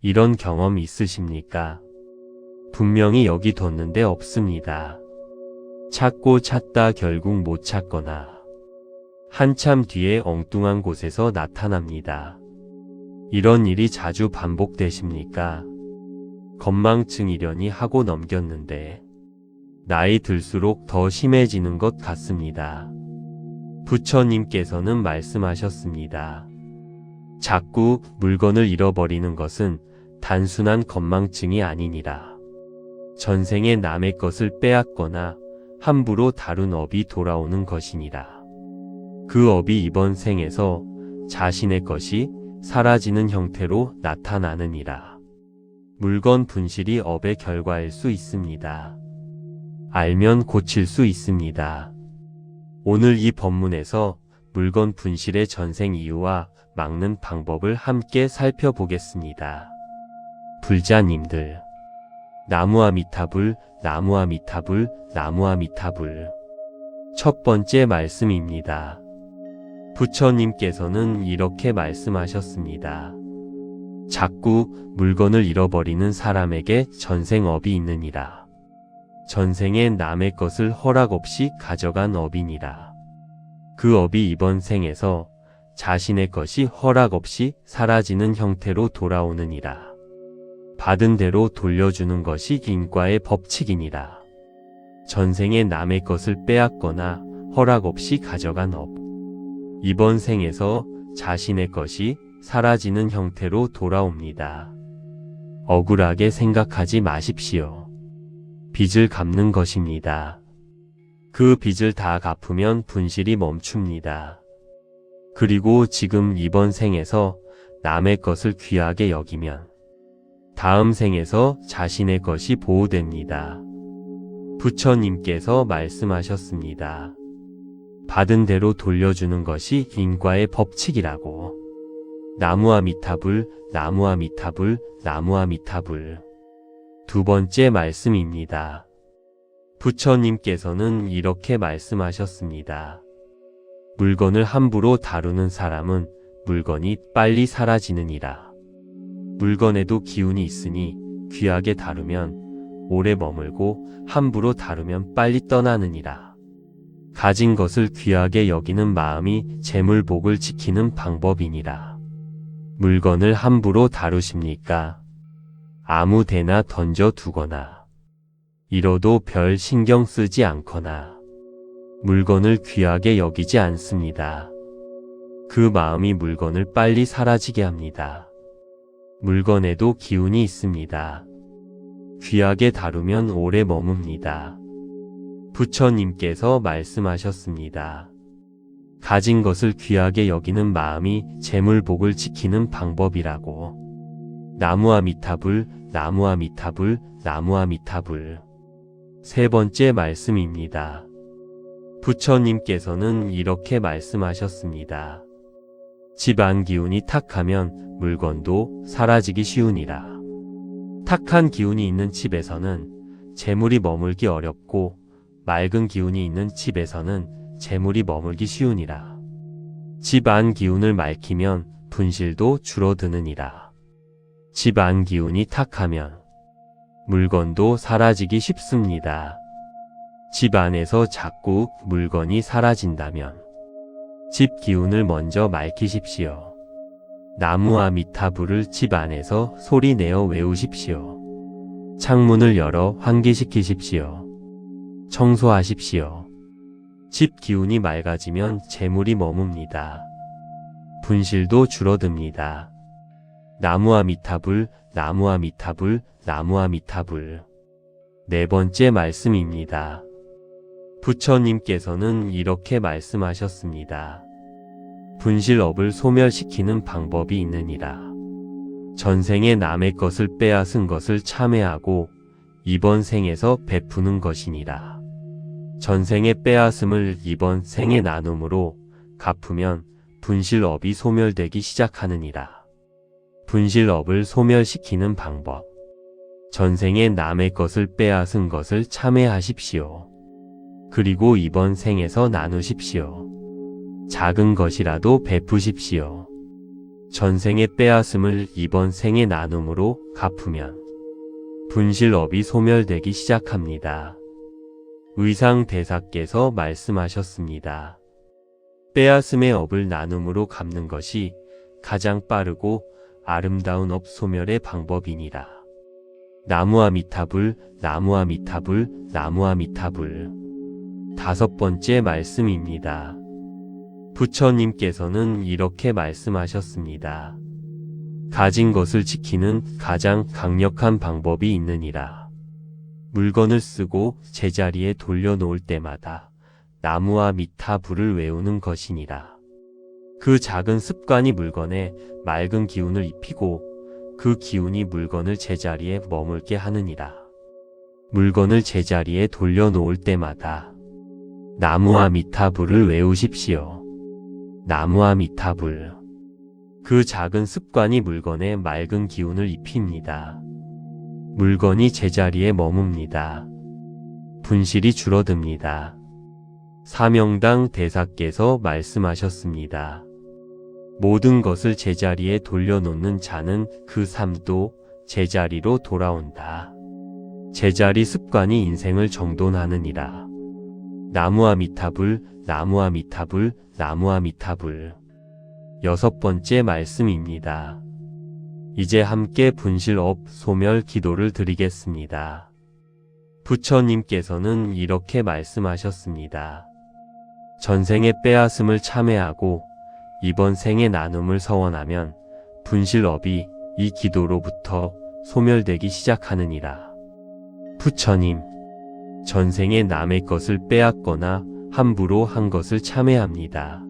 이런 경험 있으십니까? 분명히 여기 뒀는데 없습니다. 찾고 찾다 결국 못 찾거나 한참 뒤에 엉뚱한 곳에서 나타납니다. 이런 일이 자주 반복되십니까? 건망증이려니 하고 넘겼는데 나이 들수록 더 심해지는 것 같습니다. 부처님께서는 말씀하셨습니다. 자꾸 물건을 잃어버리는 것은 단순한 건망증이 아니니라. 전생에 남의 것을 빼앗거나 함부로 다룬 업이 돌아오는 것이니라. 그 업이 이번 생에서 자신의 것이 사라지는 형태로 나타나느니라. 물건 분실이 업의 결과일 수 있습니다. 알면 고칠 수 있습니다. 오늘 이 법문에서 물건 분실의 전생 이유와 막는 방법을 함께 살펴보겠습니다. 불자님들, 나무아미타불, 나무아미타불, 나무아미타불. 첫 번째 말씀입니다. 부처님께서는 이렇게 말씀하셨습니다. 자꾸 물건을 잃어버리는 사람에게 전생업이 있느니라. 전생에 남의 것을 허락 없이 가져간 업이니라. 그 업이 이번 생에서 자신의 것이 허락 없이 사라지는 형태로 돌아오느니라. 받은 대로 돌려주는 것이 인과의 법칙이니라. 전생에 남의 것을 빼앗거나 허락 없이 가져간 업. 이번 생에서 자신의 것이 사라지는 형태로 돌아옵니다. 억울하게 생각하지 마십시오. 빚을 갚는 것입니다. 그 빚을 다 갚으면 분실이 멈춥니다. 그리고 지금 이번 생에서 남의 것을 귀하게 여기면 다음 생에서 자신의 것이 보호됩니다. 부처님께서 말씀하셨습니다. 받은 대로 돌려주는 것이 인과의 법칙이라고. 나무아미타불, 나무아미타불, 나무아미타불. 두 번째 말씀입니다. 부처님께서는 이렇게 말씀하셨습니다. 물건을 함부로 다루는 사람은 물건이 빨리 사라지느니라. 물건에도 기운이 있으니 귀하게 다루면 오래 머물고 함부로 다루면 빨리 떠나느니라. 가진 것을 귀하게 여기는 마음이 재물복을 지키는 방법이니라. 물건을 함부로 다루십니까? 아무 데나 던져두거나 잃어도 별 신경 쓰지 않거나 물건을 귀하게 여기지 않습니다. 그 마음이 물건을 빨리 사라지게 합니다. 물건에도 기운이 있습니다. 귀하게 다루면 오래 머뭅니다. 부처님께서 말씀하셨습니다. 가진 것을 귀하게 여기는 마음이 재물복을 지키는 방법이라고. 나무아미타불, 나무아미타불, 나무아미타불. 세 번째 말씀입니다. 부처님께서는 이렇게 말씀하셨습니다. 집안 기운이 탁하면 물건도 사라지기 쉬우니라. 탁한 기운이 있는 집에서는 재물이 머물기 어렵고 맑은 기운이 있는 집에서는 재물이 머물기 쉬우니라. 집 안 기운을 맑히면 분실도 줄어드느니라. 집 안 기운이 탁하면 물건도 사라지기 쉽습니다. 집 안에서 자꾸 물건이 사라진다면 집 기운을 먼저 맑히십시오. 나무아미타불을 집 안에서 소리 내어 외우십시오. 창문을 열어 환기시키십시오. 청소하십시오. 집 기운이 맑아지면 재물이 머뭅니다. 분실도 줄어듭니다. 나무아미타불, 나무아미타불, 나무아미타불. 네 번째 말씀입니다. 부처님께서는 이렇게 말씀하셨습니다. 분실업을 소멸시키는 방법이 있느니라. 전생에 남의 것을 빼앗은 것을 참회하고 이번 생에서 베푸는 것이니라. 전생의 빼앗음을 이번 생의 나눔으로 갚으면 분실업이 소멸되기 시작하느니라. 분실업을 소멸시키는 방법. 전생에 남의 것을 빼앗은 것을 참회하십시오. 그리고 이번 생에서 나누십시오. 작은 것이라도 베푸십시오. 전생에 빼앗음을 이번 생의 나눔으로 갚으면 분실업이 소멸되기 시작합니다. 의상대사께서 말씀하셨습니다. 빼앗음의 업을 나눔으로 갚는 것이 가장 빠르고 아름다운 업 소멸의 방법이니라. 나무아미타불, 나무아미타불, 나무아미타불. 5번째 말씀입니다. 부처님께서는 이렇게 말씀하셨습니다. 가진 것을 지키는 가장 강력한 방법이 있느니라. 물건을 쓰고 제자리에 돌려놓을 때마다 나무아미타불을 외우는 것이니라. 그 작은 습관이 물건에 맑은 기운을 입히고 그 기운이 물건을 제자리에 머물게 하느니라. 물건을 제자리에 돌려놓을 때마다 나무아미타불을 외우십시오. 나무아미타불. 그 작은 습관이 물건에 맑은 기운을 입힙니다. 물건이 제자리에 머뭅니다. 분실이 줄어듭니다. 사명당 대사께서 말씀하셨습니다. 모든 것을 제자리에 돌려놓는 자는 그 삶도 제자리로 돌아온다. 제자리 습관이 인생을 정돈하느니라. 나무아미타불, 나무아미타불, 나무아미타불. 6번째 말씀입니다. 이제 함께 분실업 소멸 기도를 드리겠습니다. 부처님께서는 이렇게 말씀하셨습니다. 전생의 빼앗음을 참회하고 이번 생의 나눔을 서원하면 분실업이 이 기도로부터 소멸되기 시작하느니라. 부처님, 전생에 남의 것을 빼앗거나 함부로 한 것을 참회합니다.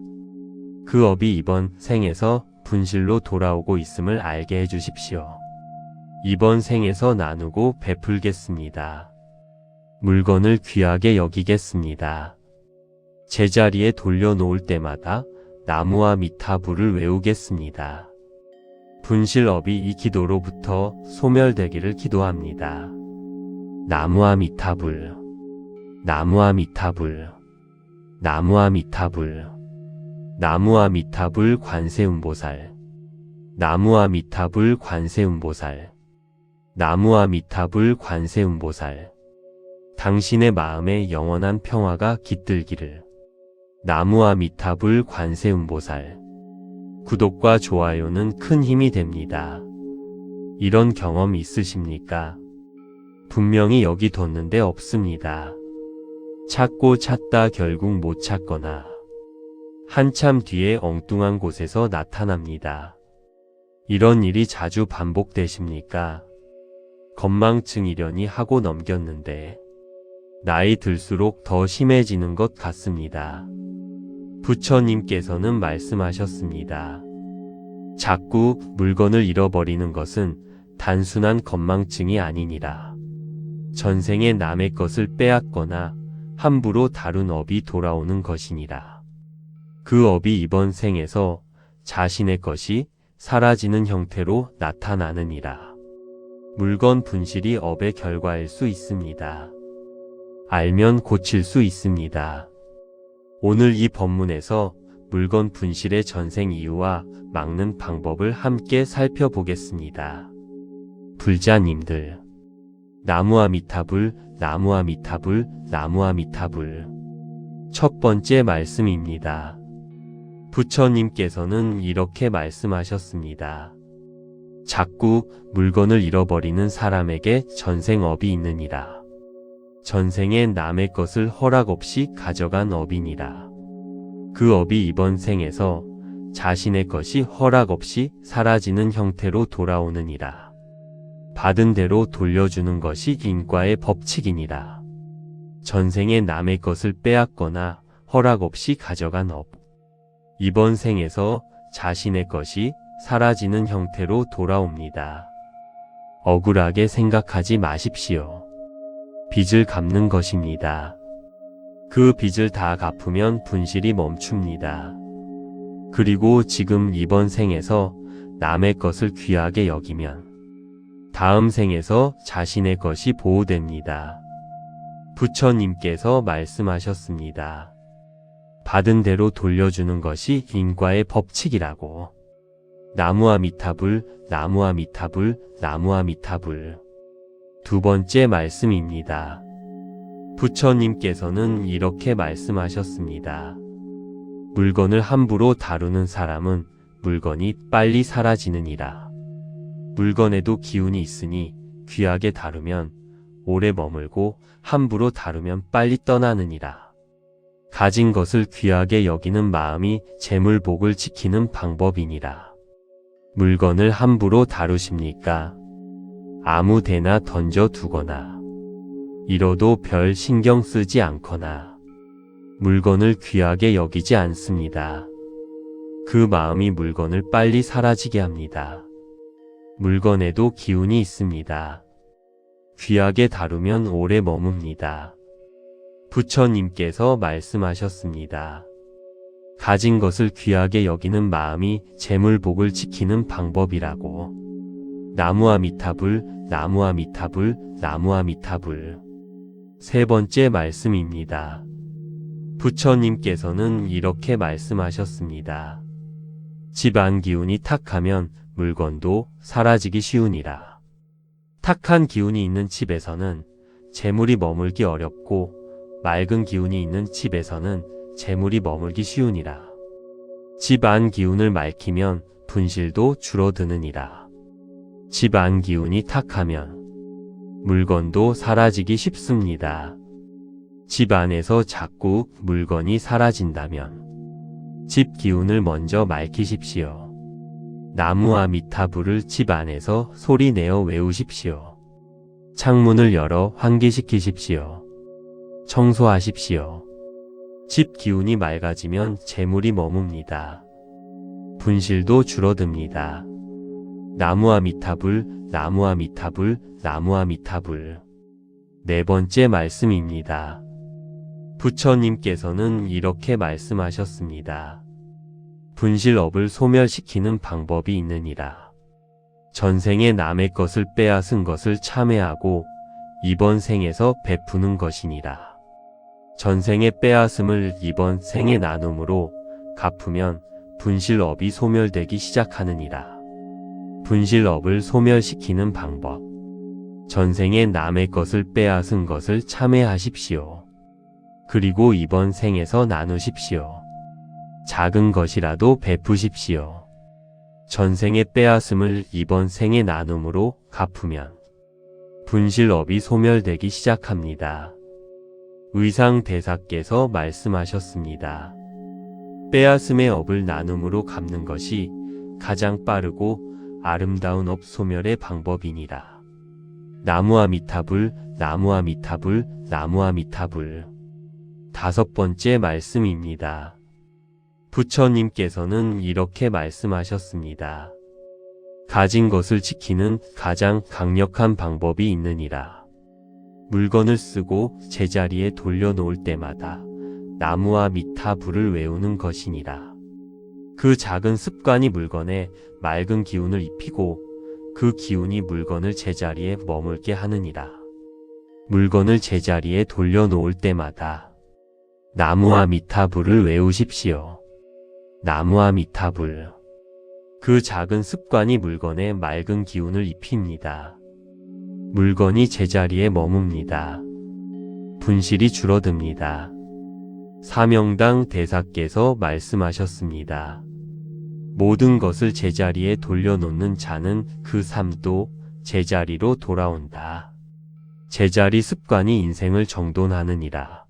그 업이 이번 생에서 분실로 돌아오고 있음을 알게 해주십시오. 이번 생에서 나누고 베풀겠습니다. 물건을 귀하게 여기겠습니다. 제자리에 돌려놓을 때마다 나무아미타불을 외우겠습니다. 분실업이 이 기도로부터 소멸되기를 기도합니다. 나무아미타불, 나무아미타불, 나무아미타불. 나무아미타불 관세음보살, 나무아미타불 관세음보살, 나무아미타불 관세음보살. 당신의 마음에 영원한 평화가 깃들기를. 나무아미타불 관세음보살. 구독과 좋아요는 큰 힘이 됩니다. 이런 경험 있으십니까? 분명히 여기 뒀는데 없습니다. 찾고 찾다 결국 못 찾거나 한참 뒤에 엉뚱한 곳에서 나타납니다. 이런 일이 자주 반복되십니까? 건망증이려니 하고 넘겼는데 나이 들수록 더 심해지는 것 같습니다. 부처님께서는 말씀하셨습니다. 자꾸 물건을 잃어버리는 것은 단순한 건망증이 아니니라. 전생에 남의 것을 빼앗거나 함부로 다룬 업이 돌아오는 것이니라. 그 업이 이번 생에서 자신의 것이 사라지는 형태로 나타나느니라. 물건 분실이 업의 결과일 수 있습니다. 알면 고칠 수 있습니다. 오늘 이 법문에서 물건 분실의 전생 이유와 막는 방법을 함께 살펴보겠습니다. 불자님들, 나무아미타불, 나무아미타불, 나무아미타불. 첫 번째 말씀입니다. 부처님께서는 이렇게 말씀하셨습니다. 자꾸 물건을 잃어버리는 사람에게 전생업이 있느니라. 전생에 남의 것을 허락 없이 가져간 업이니라. 그 업이 이번 생에서 자신의 것이 허락 없이 사라지는 형태로 돌아오느니라. 받은 대로 돌려주는 것이 인과의 법칙이니라. 전생에 남의 것을 빼앗거나 허락 없이 가져간 업. 이번 생에서 자신의 것이 사라지는 형태로 돌아옵니다. 억울하게 생각하지 마십시오. 빚을 갚는 것입니다. 그 빚을 다 갚으면 분실이 멈춥니다. 그리고 지금 이번 생에서 남의 것을 귀하게 여기면 다음 생에서 자신의 것이 보호됩니다. 부처님께서 말씀하셨습니다. 받은 대로 돌려주는 것이 인과의 법칙이라고. 나무아미타불, 나무아미타불, 나무아미타불. 두 번째 말씀입니다. 부처님께서는 이렇게 말씀하셨습니다. 물건을 함부로 다루는 사람은 물건이 빨리 사라지느니라. 물건에도 기운이 있으니 귀하게 다루면 오래 머물고 함부로 다루면 빨리 떠나느니라. 가진 것을 귀하게 여기는 마음이 재물복을 지키는 방법이니라. 물건을 함부로 다루십니까? 아무 데나 던져두거나 이러도 별 신경 쓰지 않거나 물건을 귀하게 여기지 않습니다. 그 마음이 물건을 빨리 사라지게 합니다. 물건에도 기운이 있습니다. 귀하게 다루면 오래 머뭅니다. 부처님께서 말씀하셨습니다. 가진 것을 귀하게 여기는 마음이 재물복을 지키는 방법이라고. 나무아미타불, 나무아미타불, 나무아미타불. 세 번째 말씀입니다. 부처님께서는 이렇게 말씀하셨습니다. 집안 기운이 탁하면 물건도 사라지기 쉬우니라. 탁한 기운이 있는 집에서는 재물이 머물기 어렵고 맑은 기운이 있는 집에서는 재물이 머물기 쉬우니라. 집안 기운을 맑히면 분실도 줄어드느니라. 집안 기운이 탁하면 물건도 사라지기 쉽습니다. 집 안에서 자꾸 물건이 사라진다면 집 기운을 먼저 맑히십시오. 나무아미타불을 집 안에서 소리 내어 외우십시오. 창문을 열어 환기시키십시오. 청소하십시오. 집 기운이 맑아지면 재물이 머뭅니다. 분실도 줄어듭니다. 나무아미타불, 나무아미타불, 나무아미타불. 네 번째 말씀입니다. 부처님께서는 이렇게 말씀하셨습니다. 분실업을 소멸시키는 방법이 있느니라. 전생에 남의 것을 빼앗은 것을 참회하고 이번 생에서 베푸는 것이니라. 전생에 빼앗음을 이번 생의 나눔으로 갚으면 분실업이 소멸되기 시작하느니라. 분실업을 소멸시키는 방법. 전생에 남의 것을 빼앗은 것을 참회하십시오. 그리고 이번 생에서 나누십시오. 작은 것이라도 베푸십시오. 전생에 빼앗음을 이번 생의 나눔으로 갚으면 분실업이 소멸되기 시작합니다. 의상대사께서 말씀하셨습니다. 빼앗음의 업을 나눔으로 갚는 것이 가장 빠르고 아름다운 업 소멸의 방법이니라. 나무아미타불, 나무아미타불, 나무아미타불. 다섯 번째 말씀입니다. 부처님께서는 이렇게 말씀하셨습니다. 가진 것을 지키는 가장 강력한 방법이 있느니라. 물건을 쓰고 제자리에 돌려놓을 때마다 나무아미타불을 외우는 것이니라. 그 작은 습관이 물건에 맑은 기운을 입히고 그 기운이 물건을 제자리에 머물게 하느니라. 물건을 제자리에 돌려놓을 때마다 나무아미타불을 외우십시오. 나무아미타불. 그 작은 습관이 물건에 맑은 기운을 입힙니다. 물건이 제자리에 머뭅니다. 분실이 줄어듭니다. 사명당 대사께서 말씀하셨습니다. 모든 것을 제자리에 돌려놓는 자는 그 삶도 제자리로 돌아온다. 제자리 습관이 인생을 정돈하느니라.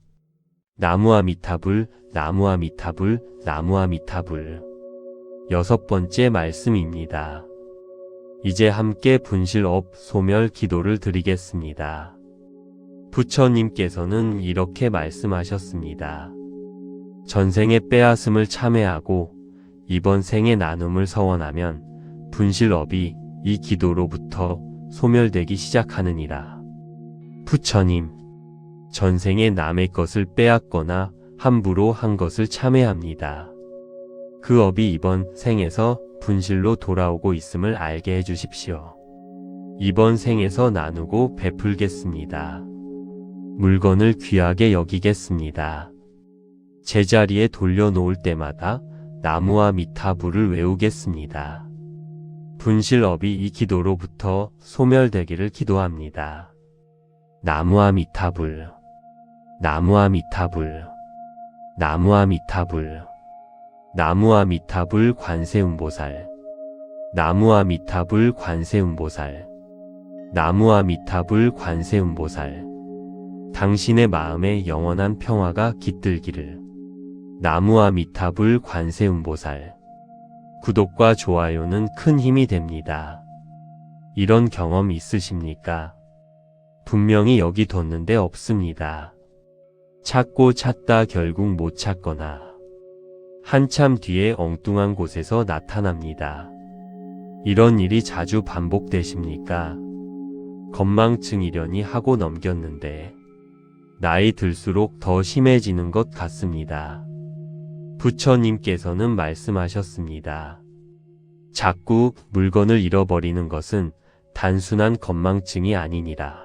나무아미타불, 나무아미타불, 나무아미타불. 여섯 번째 말씀입니다. 이제 함께 분실업 소멸 기도를 드리겠습니다. 부처님께서는 이렇게 말씀하셨습니다. 전생의 빼앗음을 참회하고 이번 생의 나눔을 서원하면 분실업이 이 기도로부터 소멸되기 시작하느니라. 부처님, 전생에 남의 것을 빼앗거나 함부로 한 것을 참회합니다. 그 업이 이번 생에서 분실로 돌아오고 있음을 알게 해주십시오. 이번 생에서 나누고 베풀겠습니다. 물건을 귀하게 여기겠습니다. 제자리에 돌려놓을 때마다 나무아미타불을 외우겠습니다. 분실업이 이 기도로부터 소멸되기를 기도합니다. 나무아미타불, 나무아미타불, 나무아미타불, 나무아미타불 관세음보살, 나무아미타불 관세음보살, 나무아미타불 관세음보살. 당신의 마음에 영원한 평화가 깃들기를. 나무아미타불 관세음보살. 구독과 좋아요는 큰 힘이 됩니다. 이런 경험 있으십니까? 분명히 여기 뒀는데 없습니다. 찾고 찾다 결국 못 찾거나 한참 뒤에 엉뚱한 곳에서 나타납니다. 이런 일이 자주 반복되십니까? 건망증이려니 하고 넘겼는데 나이 들수록 더 심해지는 것 같습니다. 부처님께서는 말씀하셨습니다. 자꾸 물건을 잃어버리는 것은 단순한 건망증이 아니니라.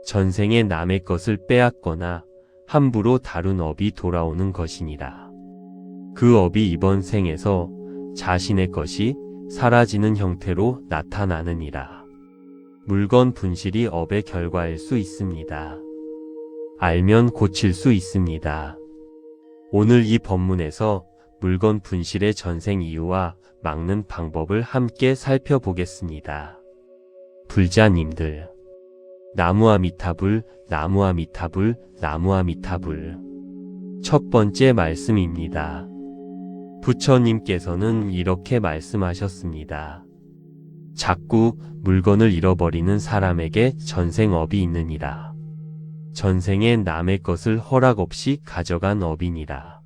전생에 남의 것을 빼앗거나 함부로 다룬 업이 돌아오는 것이니라. 그 업이 이번 생에서 자신의 것이 사라지는 형태로 나타나느니라. 물건 분실이 업의 결과일 수 있습니다. 알면 고칠 수 있습니다. 오늘 이 법문에서 물건 분실의 전생 이유와 막는 방법을 함께 살펴보겠습니다. 불자님들, 나무아미타불, 나무아미타불, 나무아미타불. 첫 번째 말씀입니다. 부처님께서는 이렇게 말씀하셨습니다. 자꾸 물건을 잃어버리는 사람에게 전생업이 있느니라. 전생에 남의 것을 허락 없이 가져간 업이니라.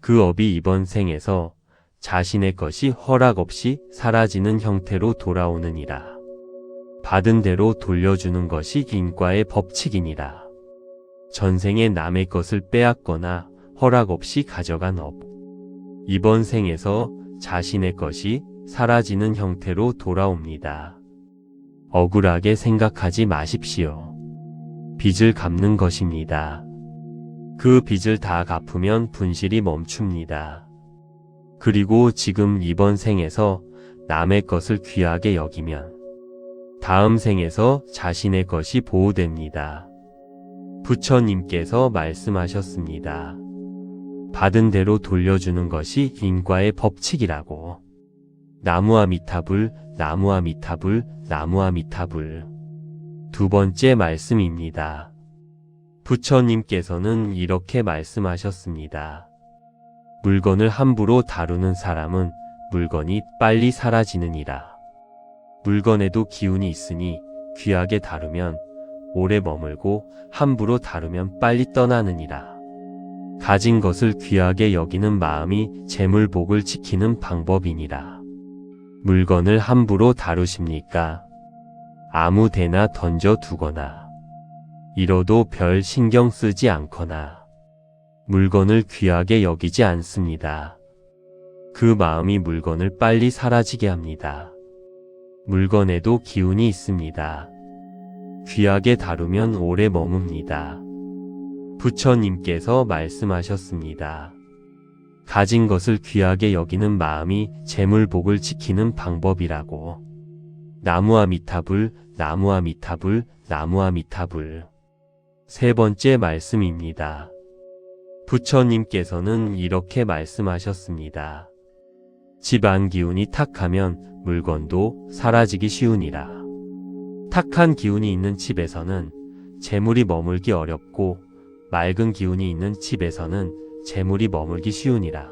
그 업이 이번 생에서 자신의 것이 허락 없이 사라지는 형태로 돌아오느니라. 받은 대로 돌려주는 것이 인과의 법칙이니라. 전생에 남의 것을 빼앗거나 허락 없이 가져간 업. 이번 생에서 자신의 것이 사라지는 형태로 돌아옵니다. 억울하게 생각하지 마십시오. 빚을 갚는 것입니다. 그 빚을 다 갚으면 분실이 멈춥니다. 그리고 지금 이번 생에서 남의 것을 귀하게 여기면 다음 생에서 자신의 것이 보호됩니다. 부처님께서 말씀하셨습니다. 받은 대로 돌려주는 것이 인과의 법칙이라고. 나무아미타불, 나무아미타불, 나무아미타불. 두 번째 말씀입니다. 부처님께서는 이렇게 말씀하셨습니다. 물건을 함부로 다루는 사람은 물건이 빨리 사라지느니라. 물건에도 기운이 있으니 귀하게 다루면 오래 머물고 함부로 다루면 빨리 떠나느니라. 가진 것을 귀하게 여기는 마음이 재물복을 지키는 방법이니라. 물건을 함부로 다루십니까? 아무 데나 던져 두거나 잃어도 별 신경 쓰지 않거나 물건을 귀하게 여기지 않습니다. 그 마음이 물건을 빨리 사라지게 합니다. 물건에도 기운이 있습니다. 귀하게 다루면 오래 머뭅니다. 부처님께서 말씀하셨습니다. 가진 것을 귀하게 여기는 마음이 재물복을 지키는 방법이라고. 나무아미타불, 나무아미타불, 나무아미타불. 세 번째 말씀입니다. 부처님께서는 이렇게 말씀하셨습니다. 집안 기운이 탁하면 물건도 사라지기 쉬우니라. 탁한 기운이 있는 집에서는 재물이 머물기 어렵고 맑은 기운이 있는 집에서는 재물이 머물기 쉬우니라.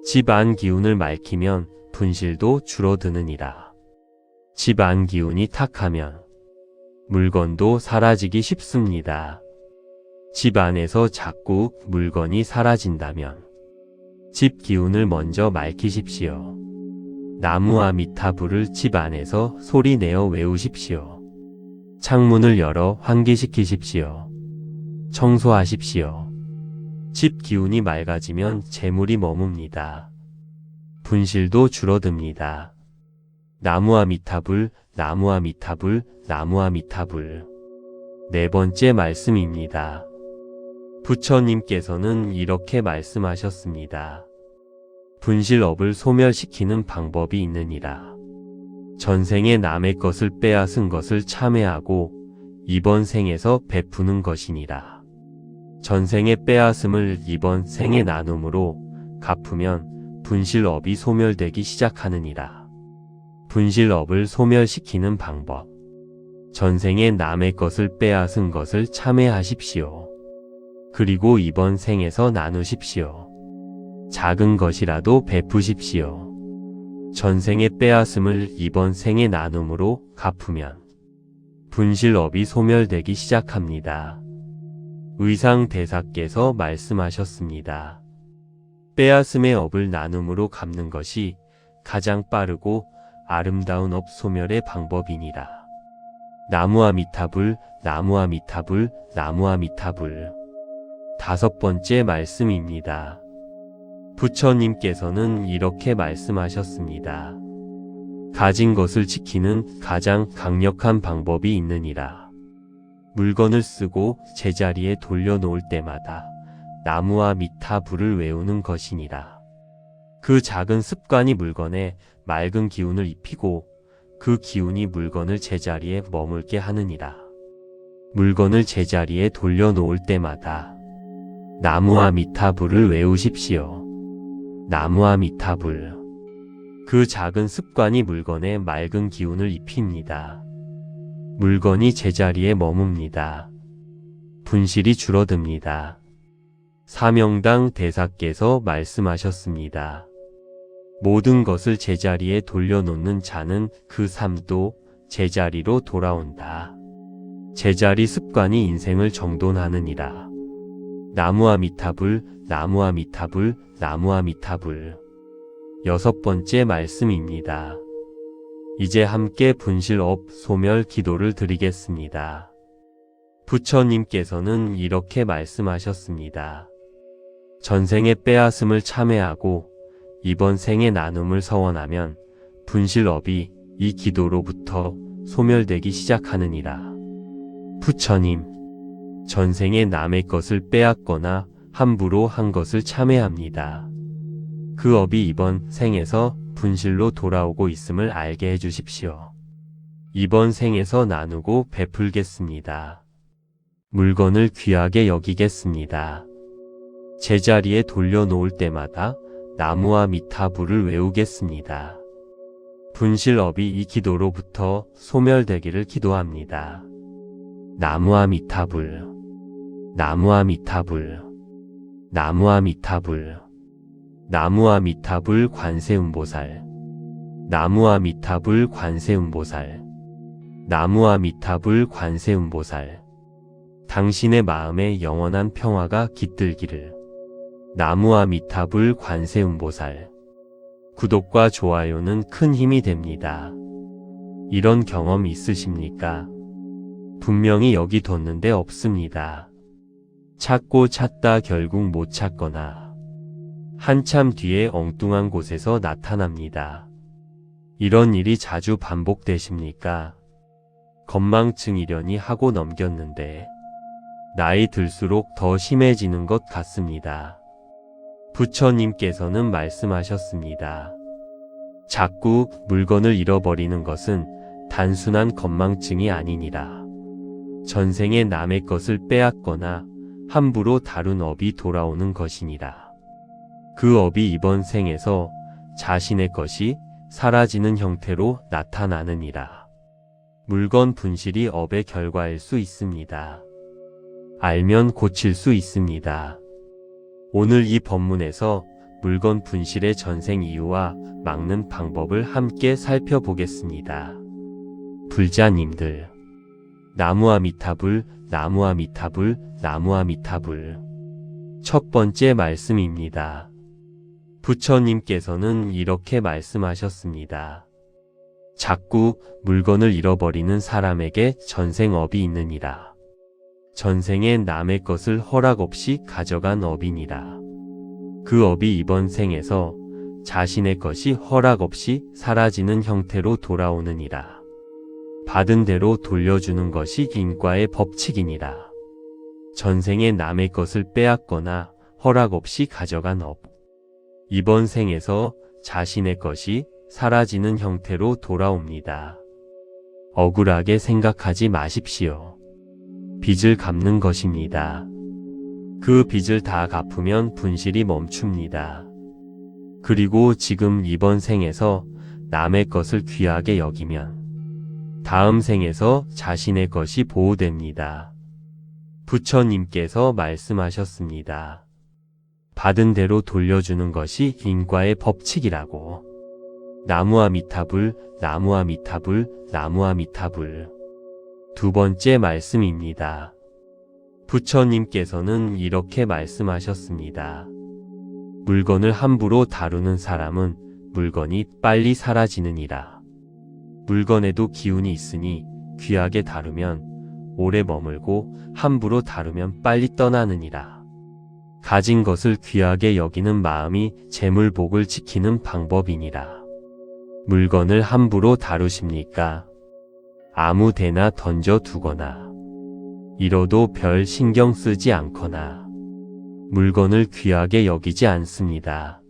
집 안 기운을 맑히면 분실도 줄어드느니라. 집 안 기운이 탁하면 물건도 사라지기 쉽습니다. 집 안에서 자꾸 물건이 사라진다면 집 기운을 먼저 맑히십시오. 나무아미타불을 집 안에서 소리 내어 외우십시오. 창문을 열어 환기시키십시오. 청소하십시오. 집 기운이 맑아지면 재물이 머뭅니다. 분실도 줄어듭니다. 나무아미타불, 나무아미타불, 나무아미타불. 네 번째 말씀입니다. 부처님께서는 이렇게 말씀하셨습니다. 분실업을 소멸시키는 방법이 있느니라. 전생에 남의 것을 빼앗은 것을 참회하고 이번 생에서 베푸는 것이니라. 전생에 빼앗음을 이번 생에 나눔으로 갚으면 분실업이 소멸되기 시작하느니라. 분실업을 소멸시키는 방법. 전생에 남의 것을 빼앗은 것을 참회하십시오. 그리고 이번 생에서 나누십시오. 작은 것이라도 베푸십시오. 전생에 빼앗음을 이번 생에 나눔으로 갚으면 분실업이 소멸되기 시작합니다. 의상대사께서 말씀하셨습니다. 빼앗음의 업을 나눔으로 갚는 것이 가장 빠르고 아름다운 업 소멸의 방법이니라. 나무아미타불, 나무아미타불, 나무아미타불. 5번째 말씀입니다. 부처님께서는 이렇게 말씀하셨습니다. 가진 것을 지키는 가장 강력한 방법이 있느니라. 물건을 쓰고 제자리에 돌려놓을 때마다 나무아미타불을 외우는 것이니라. 그 작은 습관이 물건에 맑은 기운을 입히고 그 기운이 물건을 제자리에 머물게 하느니라. 물건을 제자리에 돌려놓을 때마다 나무아미타불을 외우십시오. 나무아미타불. 그 작은 습관이 물건에 맑은 기운을 입힙니다. 물건이 제자리에 머뭅니다. 분실이 줄어듭니다. 사명당 대사께서 말씀하셨습니다. 모든 것을 제자리에 돌려놓는 자는 그 삶도 제자리로 돌아온다. 제자리 습관이 인생을 정돈하느니라. 나무아미타불, 나무아미타불, 나무아미타불. 6번째 말씀입니다. 이제 함께 분실업 소멸 기도를 드리겠습니다. 부처님께서는 이렇게 말씀하셨습니다. 전생의 빼앗음을 참회하고 이번 생의 나눔을 서원하면 분실업이 이 기도로부터 소멸되기 시작하느니라. 부처님, 전생에 남의 것을 빼앗거나 함부로 한 것을 참회합니다. 그 업이 이번 생에서 분실로 돌아오고 있음을 알게 해주십시오. 이번 생에서 나누고 베풀겠습니다. 물건을 귀하게 여기겠습니다. 제자리에 돌려놓을 때마다 나무아미타불을 외우겠습니다. 분실업이 이 기도로부터 소멸되기를 기도합니다. 나무아미타불, 나무아미타불, 나무아미타불. 나무아미타불 관세음보살, 나무아미타불 관세음보살, 나무아미타불 관세음보살. 당신의 마음에 영원한 평화가 깃들기를. 나무아미타불 관세음보살. 구독과 좋아요는 큰 힘이 됩니다. 이런 경험 있으십니까? 분명히 여기 뒀는데 없습니다. 찾고 찾다 결국 못 찾거나 한참 뒤에 엉뚱한 곳에서 나타납니다. 이런 일이 자주 반복되십니까? 건망증이려니 하고 넘겼는데 나이 들수록 더 심해지는 것 같습니다. 부처님께서는 말씀하셨습니다. 자꾸 물건을 잃어버리는 것은 단순한 건망증이 아니니라. 전생에 남의 것을 빼앗거나 함부로 다룬 업이 돌아오는 것이니라. 그 업이 이번 생에서 자신의 것이 사라지는 형태로 나타나느니라. 물건 분실이 업의 결과일 수 있습니다. 알면 고칠 수 있습니다. 오늘 이 법문에서 물건 분실의 전생 이유와 막는 방법을 함께 살펴보겠습니다. 불자님들, 나무아미타불, 나무아미타불, 나무아미타불. 첫 번째 말씀입니다. 부처님께서는 이렇게 말씀하셨습니다. 자꾸 물건을 잃어버리는 사람에게 전생업이 있느니라. 전생에 남의 것을 허락 없이 가져간 업이니라. 그 업이 이번 생에서 자신의 것이 허락 없이 사라지는 형태로 돌아오느니라. 받은 대로 돌려주는 것이 인과의 법칙이니라. 전생에 남의 것을 빼앗거나 허락 없이 가져간 업. 이번 생에서 자신의 것이 사라지는 형태로 돌아옵니다. 억울하게 생각하지 마십시오. 빚을 갚는 것입니다. 그 빚을 다 갚으면 분실이 멈춥니다. 그리고 지금 이번 생에서 남의 것을 귀하게 여기면 다음 생에서 자신의 것이 보호됩니다. 부처님께서 말씀하셨습니다. 받은 대로 돌려주는 것이 인과의 법칙이라고. 나무아미타불, 나무아미타불, 나무아미타불. 두 번째 말씀입니다. 부처님께서는 이렇게 말씀하셨습니다. 물건을 함부로 다루는 사람은 물건이 빨리 사라지느니라. 물건에도 기운이 있으니 귀하게 다루면 오래 머물고 함부로 다루면 빨리 떠나느니라. 가진 것을 귀하게 여기는 마음이 재물복을 지키는 방법이니라. 물건을 함부로 다루십니까? 아무 데나 던져 두거나 이러도 별 신경 쓰지 않거나 물건을 귀하게 여기지 않습니다.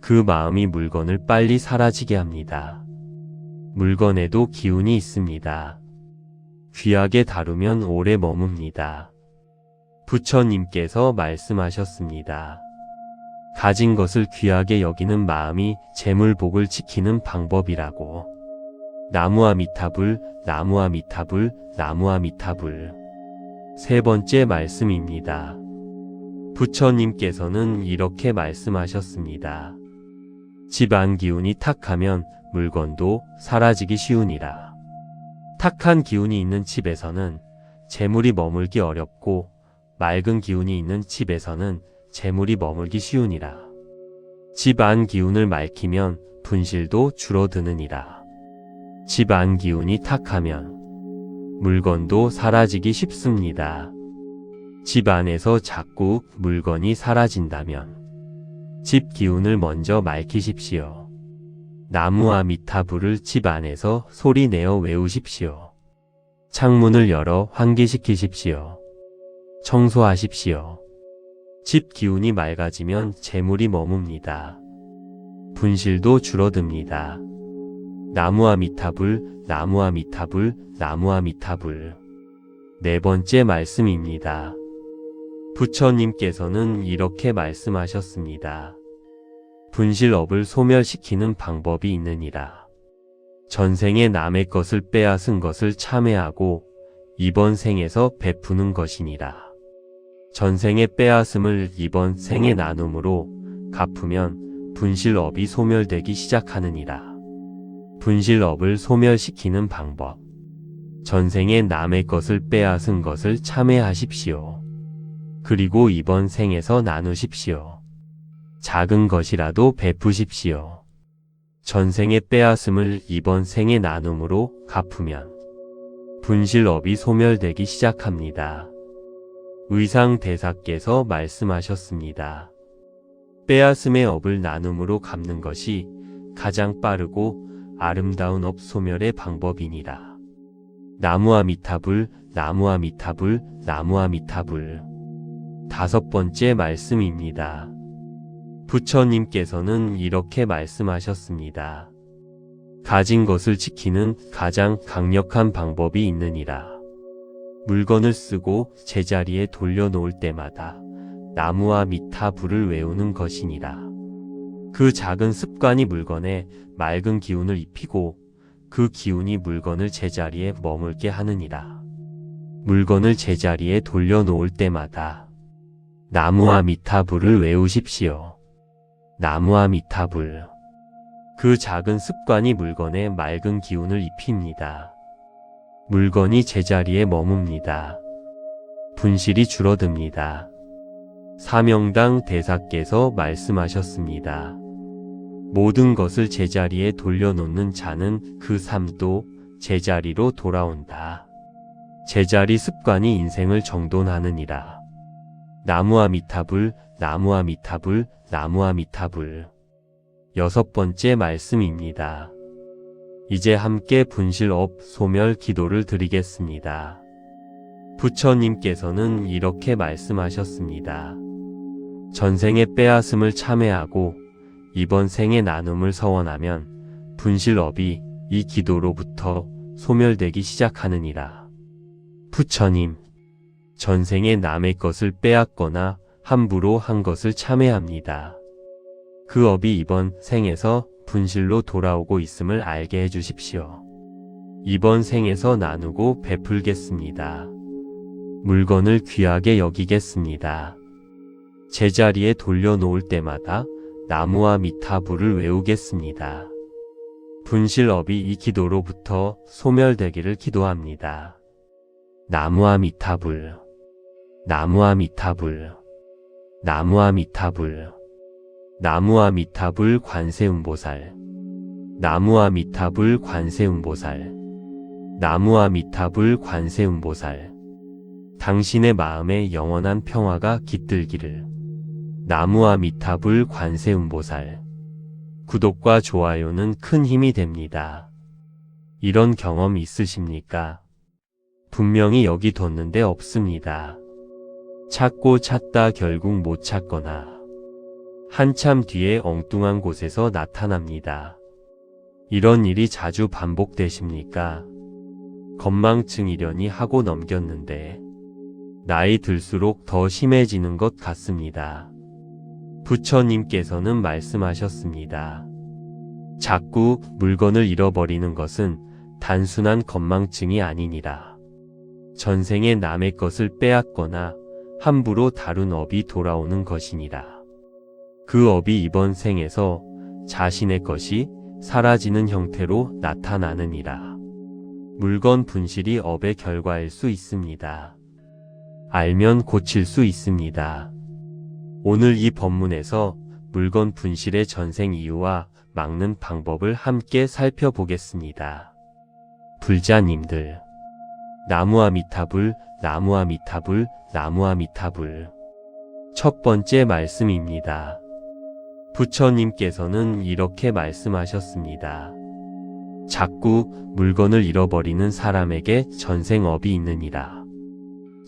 그 마음이 물건을 빨리 사라지게 합니다. 물건에도 기운이 있습니다. 귀하게 다루면 오래 머뭅니다. 부처님께서 말씀하셨습니다. 가진 것을 귀하게 여기는 마음이 재물복을 지키는 방법이라고. 나무아미타불, 나무아미타불, 나무아미타불. 세 번째 말씀입니다. 부처님께서는 이렇게 말씀하셨습니다. 집안 기운이 탁하면 물건도 사라지기 쉬우니라. 탁한 기운이 있는 집에서는 재물이 머물기 어렵고 맑은 기운이 있는 집에서는 재물이 머물기 쉬우니라. 집 안 기운을 맑히면 분실도 줄어드느니라. 집 안 기운이 탁하면 물건도 사라지기 쉽습니다. 집 안에서 자꾸 물건이 사라진다면 집 기운을 먼저 맑히십시오. 나무아미타불을 집 안에서 소리 내어 외우십시오. 창문을 열어 환기시키십시오. 청소하십시오. 집 기운이 맑아지면 재물이 머뭅니다. 분실도 줄어듭니다. 나무아미타불, 나무아미타불, 나무아미타불. 네 번째 말씀입니다. 부처님께서는 이렇게 말씀하셨습니다. 분실업을 소멸시키는 방법이 있느니라. 전생에 남의 것을 빼앗은 것을 참회하고 이번 생에서 베푸는 것이니라. 전생에 빼앗음을 이번 생의 나눔으로 갚으면 분실업이 소멸되기 시작하느니라. 분실업을 소멸시키는 방법. 전생에 남의 것을 빼앗은 것을 참회하십시오. 그리고 이번 생에서 나누십시오. 작은 것이라도 베푸십시오. 전생에 빼앗음을 이번 생의 나눔으로 갚으면 분실업이 소멸되기 시작합니다. 의상대사께서 말씀하셨습니다. 빼앗음의 업을 나눔으로 갚는 것이 가장 빠르고 아름다운 업 소멸의 방법이니라. 나무아미타불, 나무아미타불, 나무아미타불. 다섯 번째 말씀입니다. 부처님께서는 이렇게 말씀하셨습니다. 가진 것을 지키는 가장 강력한 방법이 있느니라. 물건을 쓰고 제자리에 돌려놓을 때마다 나무아미타불을 외우는 것이니라. 그 작은 습관이 물건에 맑은 기운을 입히고 그 기운이 물건을 제자리에 머물게 하느니라. 물건을 제자리에 돌려놓을 때마다 나무아미타불을 외우십시오. 나무아미타불. 그 작은 습관이 물건에 맑은 기운을 입힙니다. 물건이 제자리에 머뭅니다. 분실이 줄어듭니다. 사명당 대사께서 말씀하셨습니다. 모든 것을 제자리에 돌려놓는 자는 그 삶도 제자리로 돌아온다. 제자리 습관이 인생을 정돈하느니라. 나무아미타불, 나무아미타불, 나무아미타불. 여섯 번째 말씀입니다. 이제 함께 분실업 소멸 기도를 드리겠습니다. 부처님께서는 이렇게 말씀하셨습니다. 전생의 빼앗음을 참회하고 이번 생의 나눔을 서원하면 분실업이 이 기도로부터 소멸되기 시작하느니라. 부처님, 전생에 남의 것을 빼앗거나 함부로 한 것을 참회합니다. 그 업이 이번 생에서 분실로 돌아오고 있음을 알게 해주십시오. 이번 생에서 나누고 베풀겠습니다. 물건을 귀하게 여기겠습니다. 제자리에 돌려놓을 때마다 나무와 미타불을 외우겠습니다. 분실업이 이 기도로부터 소멸되기를 기도합니다. 나무와 미타불, 나무와 미타불, 나무와 미타불, 나무와 미타불 관세음보살, 나무와 미타불 관세음보살, 나무와 미타불 관세음보살. 당신의 마음에 영원한 평화가 깃들기를. 나무와 미타불 관세음보살. 구독과 좋아요는 큰 힘이 됩니다. 이런 경험 있으십니까? 분명히 여기 뒀는데 없습니다. 찾고 찾다 결국 못 찾거나 한참 뒤에 엉뚱한 곳에서 나타납니다. 이런 일이 자주 반복되십니까? 건망증이려니 하고 넘겼는데 나이 들수록 더 심해지는 것 같습니다. 부처님께서는 말씀하셨습니다. 자꾸 물건을 잃어버리는 것은 단순한 건망증이 아니니라. 전생에 남의 것을 빼앗거나 함부로 다룬 업이 돌아오는 것이니라. 그 업이 이번 생에서 자신의 것이 사라지는 형태로 나타나느니라. 물건 분실이 업의 결과일 수 있습니다. 알면 고칠 수 있습니다. 오늘 이 법문에서 물건 분실의 전생 이유와 막는 방법을 함께 살펴보겠습니다. 불자님들, 나무와 미타불, 나무와 미타불, 나무와 미타불. 첫 번째 말씀입니다. 부처님께서는 이렇게 말씀하셨습니다. 자꾸 물건을 잃어버리는 사람에게 전생업이 있느니라.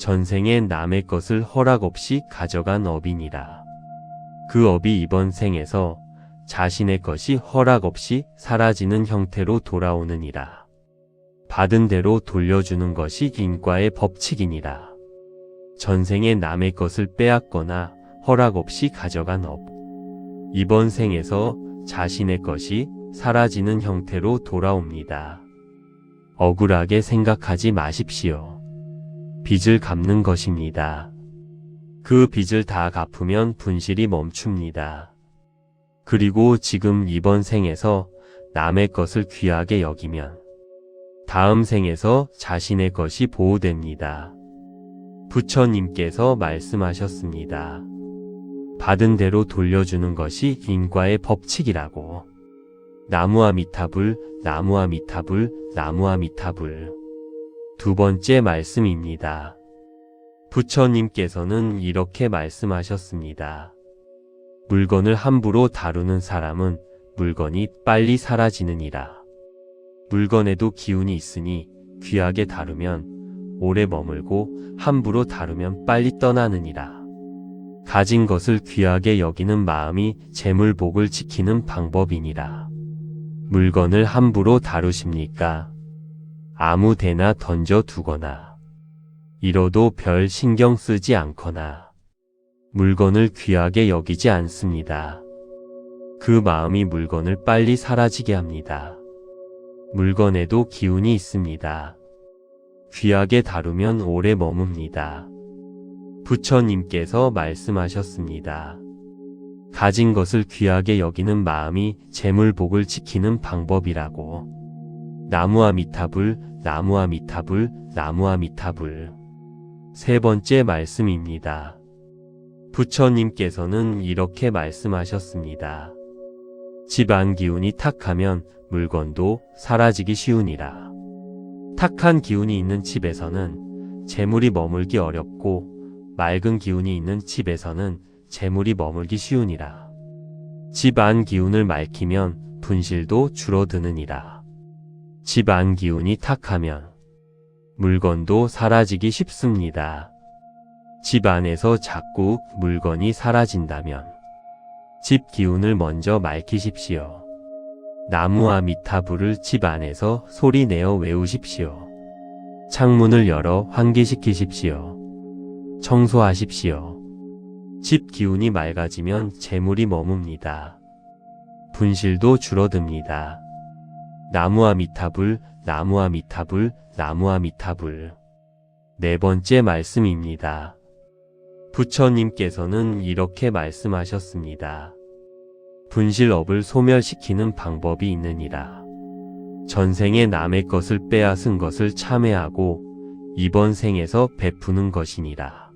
전생에 남의 것을 허락 없이 가져간 업이니라. 그 업이 이번 생에서 자신의 것이 허락 없이 사라지는 형태로 돌아오느니라. 받은 대로 돌려주는 것이 인과의 법칙이니라. 전생에 남의 것을 빼앗거나 허락 없이 가져간 업. 이번 생에서 자신의 것이 사라지는 형태로 돌아옵니다. 억울하게 생각하지 마십시오. 빚을 갚는 것입니다. 그 빚을 다 갚으면 분실이 멈춥니다. 그리고 지금 이번 생에서 남의 것을 귀하게 여기면 다음 생에서 자신의 것이 보호됩니다. 부처님께서 말씀하셨습니다. 받은 대로 돌려주는 것이 인과의 법칙이라고. 나무와 미타불, 나무와 미타불, 나무와 미타불. 두 번째 말씀입니다. 부처님께서는 이렇게 말씀하셨습니다. 물건을 함부로 다루는 사람은 물건이 빨리 사라지느니라. 물건에도 기운이 있으니 귀하게 다루면 오래 머물고 함부로 다루면 빨리 떠나느니라. 가진 것을 귀하게 여기는 마음이 재물복을 지키는 방법이니라. 물건을 함부로 다루십니까? 아무 데나 던져 두거나 잃어도 별 신경 쓰지 않거나 물건을 귀하게 여기지 않습니다. 그 마음이 물건을 빨리 사라지게 합니다. 물건에도 기운이 있습니다. 귀하게 다루면 오래 머뭅니다. 부처님께서 말씀하셨습니다. 가진 것을 귀하게 여기는 마음이 재물복을 지키는 방법이라고. 나무와 미타불, 나무와 미타불, 나무와 미타불. 세 번째 말씀입니다. 부처님께서는 이렇게 말씀하셨습니다. 집안 기운이 탁하면 물건도 사라지기 쉬우니라. 탁한 기운이 있는 집에서는 재물이 머물기 어렵고 맑은 기운이 있는 집에서는 재물이 머물기 쉬우니라. 집안 기운을 맑히면 분실도 줄어드느니라. 집안 기운이 탁하면 물건도 사라지기 쉽습니다. 집 안에서 자꾸 물건이 사라진다면 집 기운을 먼저 맑히십시오. 나무와 미타불을 집 안에서 소리 내어 외우십시오. 창문을 열어 환기시키십시오. 청소하십시오. 집 기운이 맑아지면 재물이 머뭅니다. 분실도 줄어듭니다. 나무와 미타불, 나무와 미타불, 나무와 미타불. 네 번째 말씀입니다. 부처님께서는 이렇게 말씀하셨습니다. 분실업을 소멸시키는 방법이 있느니라. 전생에 남의 것을 빼앗은 것을 참회하고 이번 생에서 베푸는 것이니라.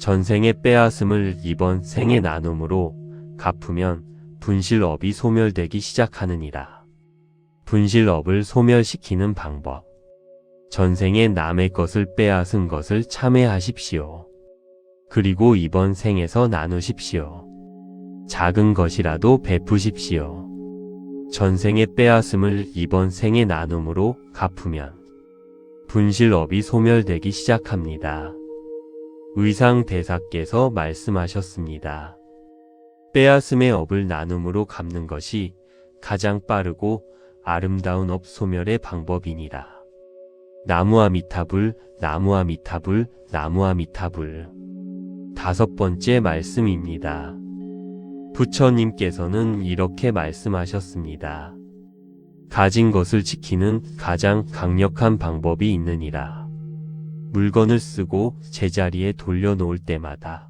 전생에 빼앗음을 이번 생에 나눔으로 갚으면 분실업이 소멸되기 시작하느니라. 분실업을 소멸시키는 방법. 전생에 남의 것을 빼앗은 것을 참회하십시오. 그리고 이번 생에서 나누십시오. 작은 것이라도 베푸십시오. 전생에 빼앗음을 이번 생에 나눔으로 갚으면 분실업이 소멸되기 시작합니다. 의상대사께서 말씀하셨습니다. 빼앗음의 업을 나눔으로 갚는 것이 가장 빠르고 아름다운 업 소멸의 방법이니라. 나무와 미타불, 나무와 미타불, 나무와 미타불. 다섯 번째 말씀입니다. 부처님께서는 이렇게 말씀하셨습니다. 가진 것을 지키는 가장 강력한 방법이 있느니라. 물건을 쓰고 제자리에 돌려놓을 때마다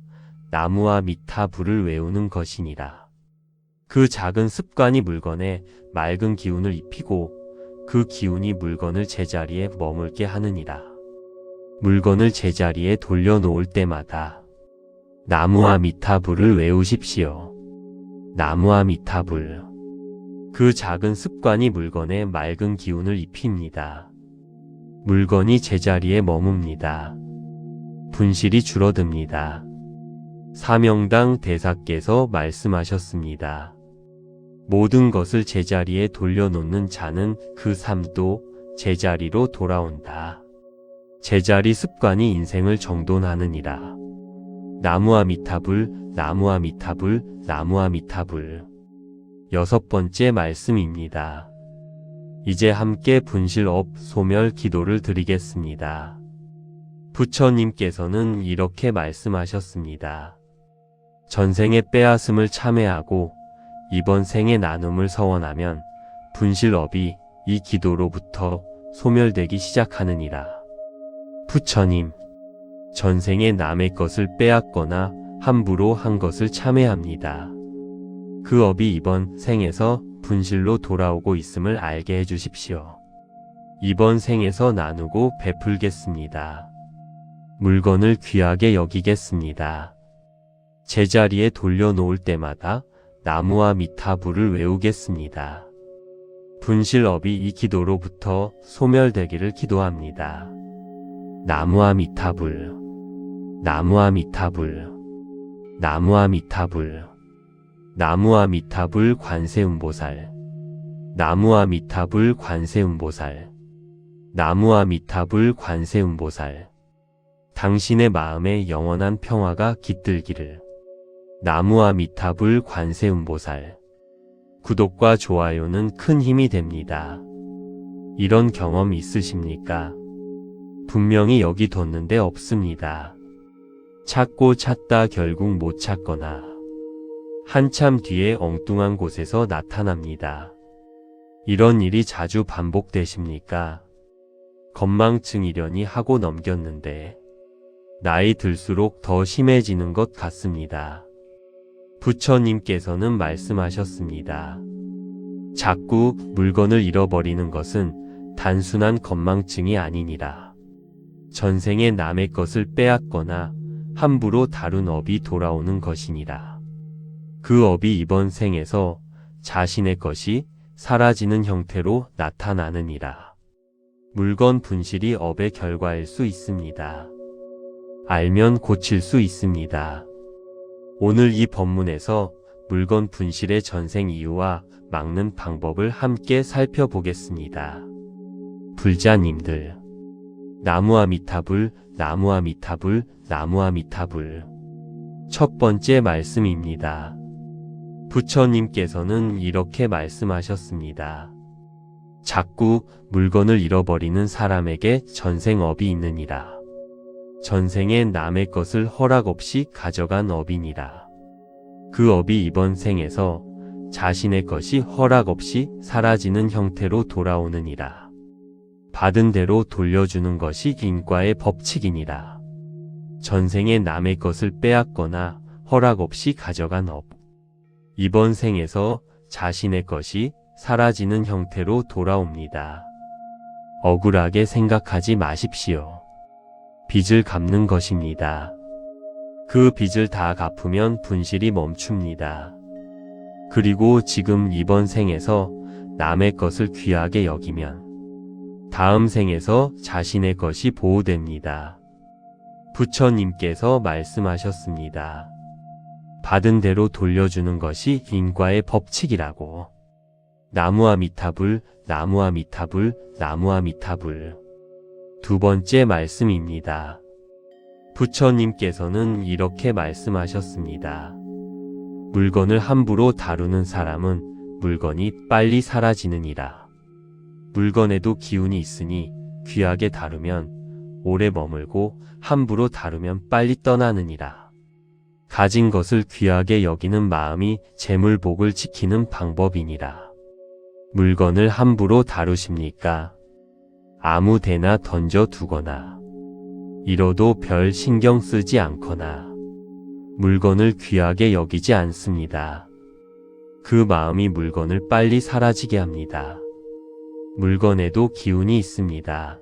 나무와 미타불을 외우는 것이니라. 그 작은 습관이 물건에 맑은 기운을 입히고 그 기운이 물건을 제자리에 머물게 하느니라. 물건을 제자리에 돌려놓을 때마다 나무와 미타불을 외우십시오. 나무와 미타불. 그 작은 습관이 물건에 맑은 기운을 입힙니다. 물건이 제자리에 머뭅니다. 분실이 줄어듭니다. 사명당 대사께서 말씀하셨습니다. 모든 것을 제자리에 돌려놓는 자는 그 삶도 제자리로 돌아온다. 제자리 습관이 인생을 정돈하느니라. 나무와 미타불, 나무와 미타불, 나무와 미타불. 여섯 번째 말씀입니다. 이제 함께 분실업 소멸 기도를 드리겠습니다. 부처님께서는 이렇게 말씀하셨습니다. 전생의 빼앗음을 참회하고 이번 생의 나눔을 서원하면 분실업이 이 기도로부터 소멸되기 시작하느니라. 부처님, 전생에 남의 것을 빼앗거나 함부로 한 것을 참회합니다. 그 업이 이번 생에서 분실로 돌아오고 있음을 알게 해주십시오. 이번 생에서 나누고 베풀겠습니다. 물건을 귀하게 여기겠습니다. 제자리에 돌려놓을 때마다 나무와 미타불을 외우겠습니다. 분실업이 이 기도로부터 소멸되기를 기도합니다. 나무와 미타불, 나무와 미타불, 나무와 미타불. 나무와 미타불 관세음보살, 나무와 미타불 관세음보살, 나무와 미타불 관세음보살. 당신의 마음에 영원한 평화가 깃들기를. 나무와 미타불 관세음보살. 구독과 좋아요는 큰 힘이 됩니다. 이런 경험 있으십니까? 분명히 여기 뒀는데 없습니다. 찾고 찾다 결국 못 찾거나 한참 뒤에 엉뚱한 곳에서 나타납니다. 이런 일이 자주 반복되십니까? 건망증이려니 하고 넘겼는데 나이 들수록 더 심해지는 것 같습니다. 부처님께서는 말씀하셨습니다. 자꾸 물건을 잃어버리는 것은 단순한 건망증이 아니니라. 전생에 남의 것을 빼앗거나 함부로 다룬 업이 돌아오는 것이니라. 그 업이 이번 생에서 자신의 것이 사라지는 형태로 나타나느니라. 물건 분실이 업의 결과일 수 있습니다. 알면 고칠 수 있습니다. 오늘 이 법문에서 물건 분실의 전생 이유와 막는 방법을 함께 살펴보겠습니다. 불자님들, 나무와 미타불, 나무와 미타불, 나무와 미타불. 첫 번째 말씀입니다. 부처님께서는 이렇게 말씀하셨습니다. 자꾸 물건을 잃어버리는 사람에게 전생업이 있느니라. 전생에 남의 것을 허락 없이 가져간 업이니라. 그 업이 이번 생에서 자신의 것이 허락 없이 사라지는 형태로 돌아오느니라. 받은 대로 돌려주는 것이 인과의 법칙이니라. 전생에 남의 것을 빼앗거나 허락 없이 가져간 업. 이번 생에서 자신의 것이 사라지는 형태로 돌아옵니다. 억울하게 생각하지 마십시오. 빚을 갚는 것입니다. 그 빚을 다 갚으면 분실이 멈춥니다. 그리고 지금 이번 생에서 남의 것을 귀하게 여기면 다음 생에서 자신의 것이 보호됩니다. 부처님께서 말씀하셨습니다. 받은 대로 돌려주는 것이 인과의 법칙이라고. 나무아미타불, 나무아미타불, 나무아미타불. 두 번째 말씀입니다. 부처님께서는 이렇게 말씀하셨습니다. 물건을 함부로 다루는 사람은 물건이 빨리 사라지느니라. 물건에도 기운이 있으니 귀하게 다루면 오래 머물고 함부로 다루면 빨리 떠나느니라. 가진 것을 귀하게 여기는 마음이 재물복을 지키는 방법이니라. 물건을 함부로 다루십니까? 아무 데나 던져 두거나 잃어도 별 신경 쓰지 않거나 물건을 귀하게 여기지 않습니다. 그 마음이 물건을 빨리 사라지게 합니다. 물건에도 기운이 있습니다.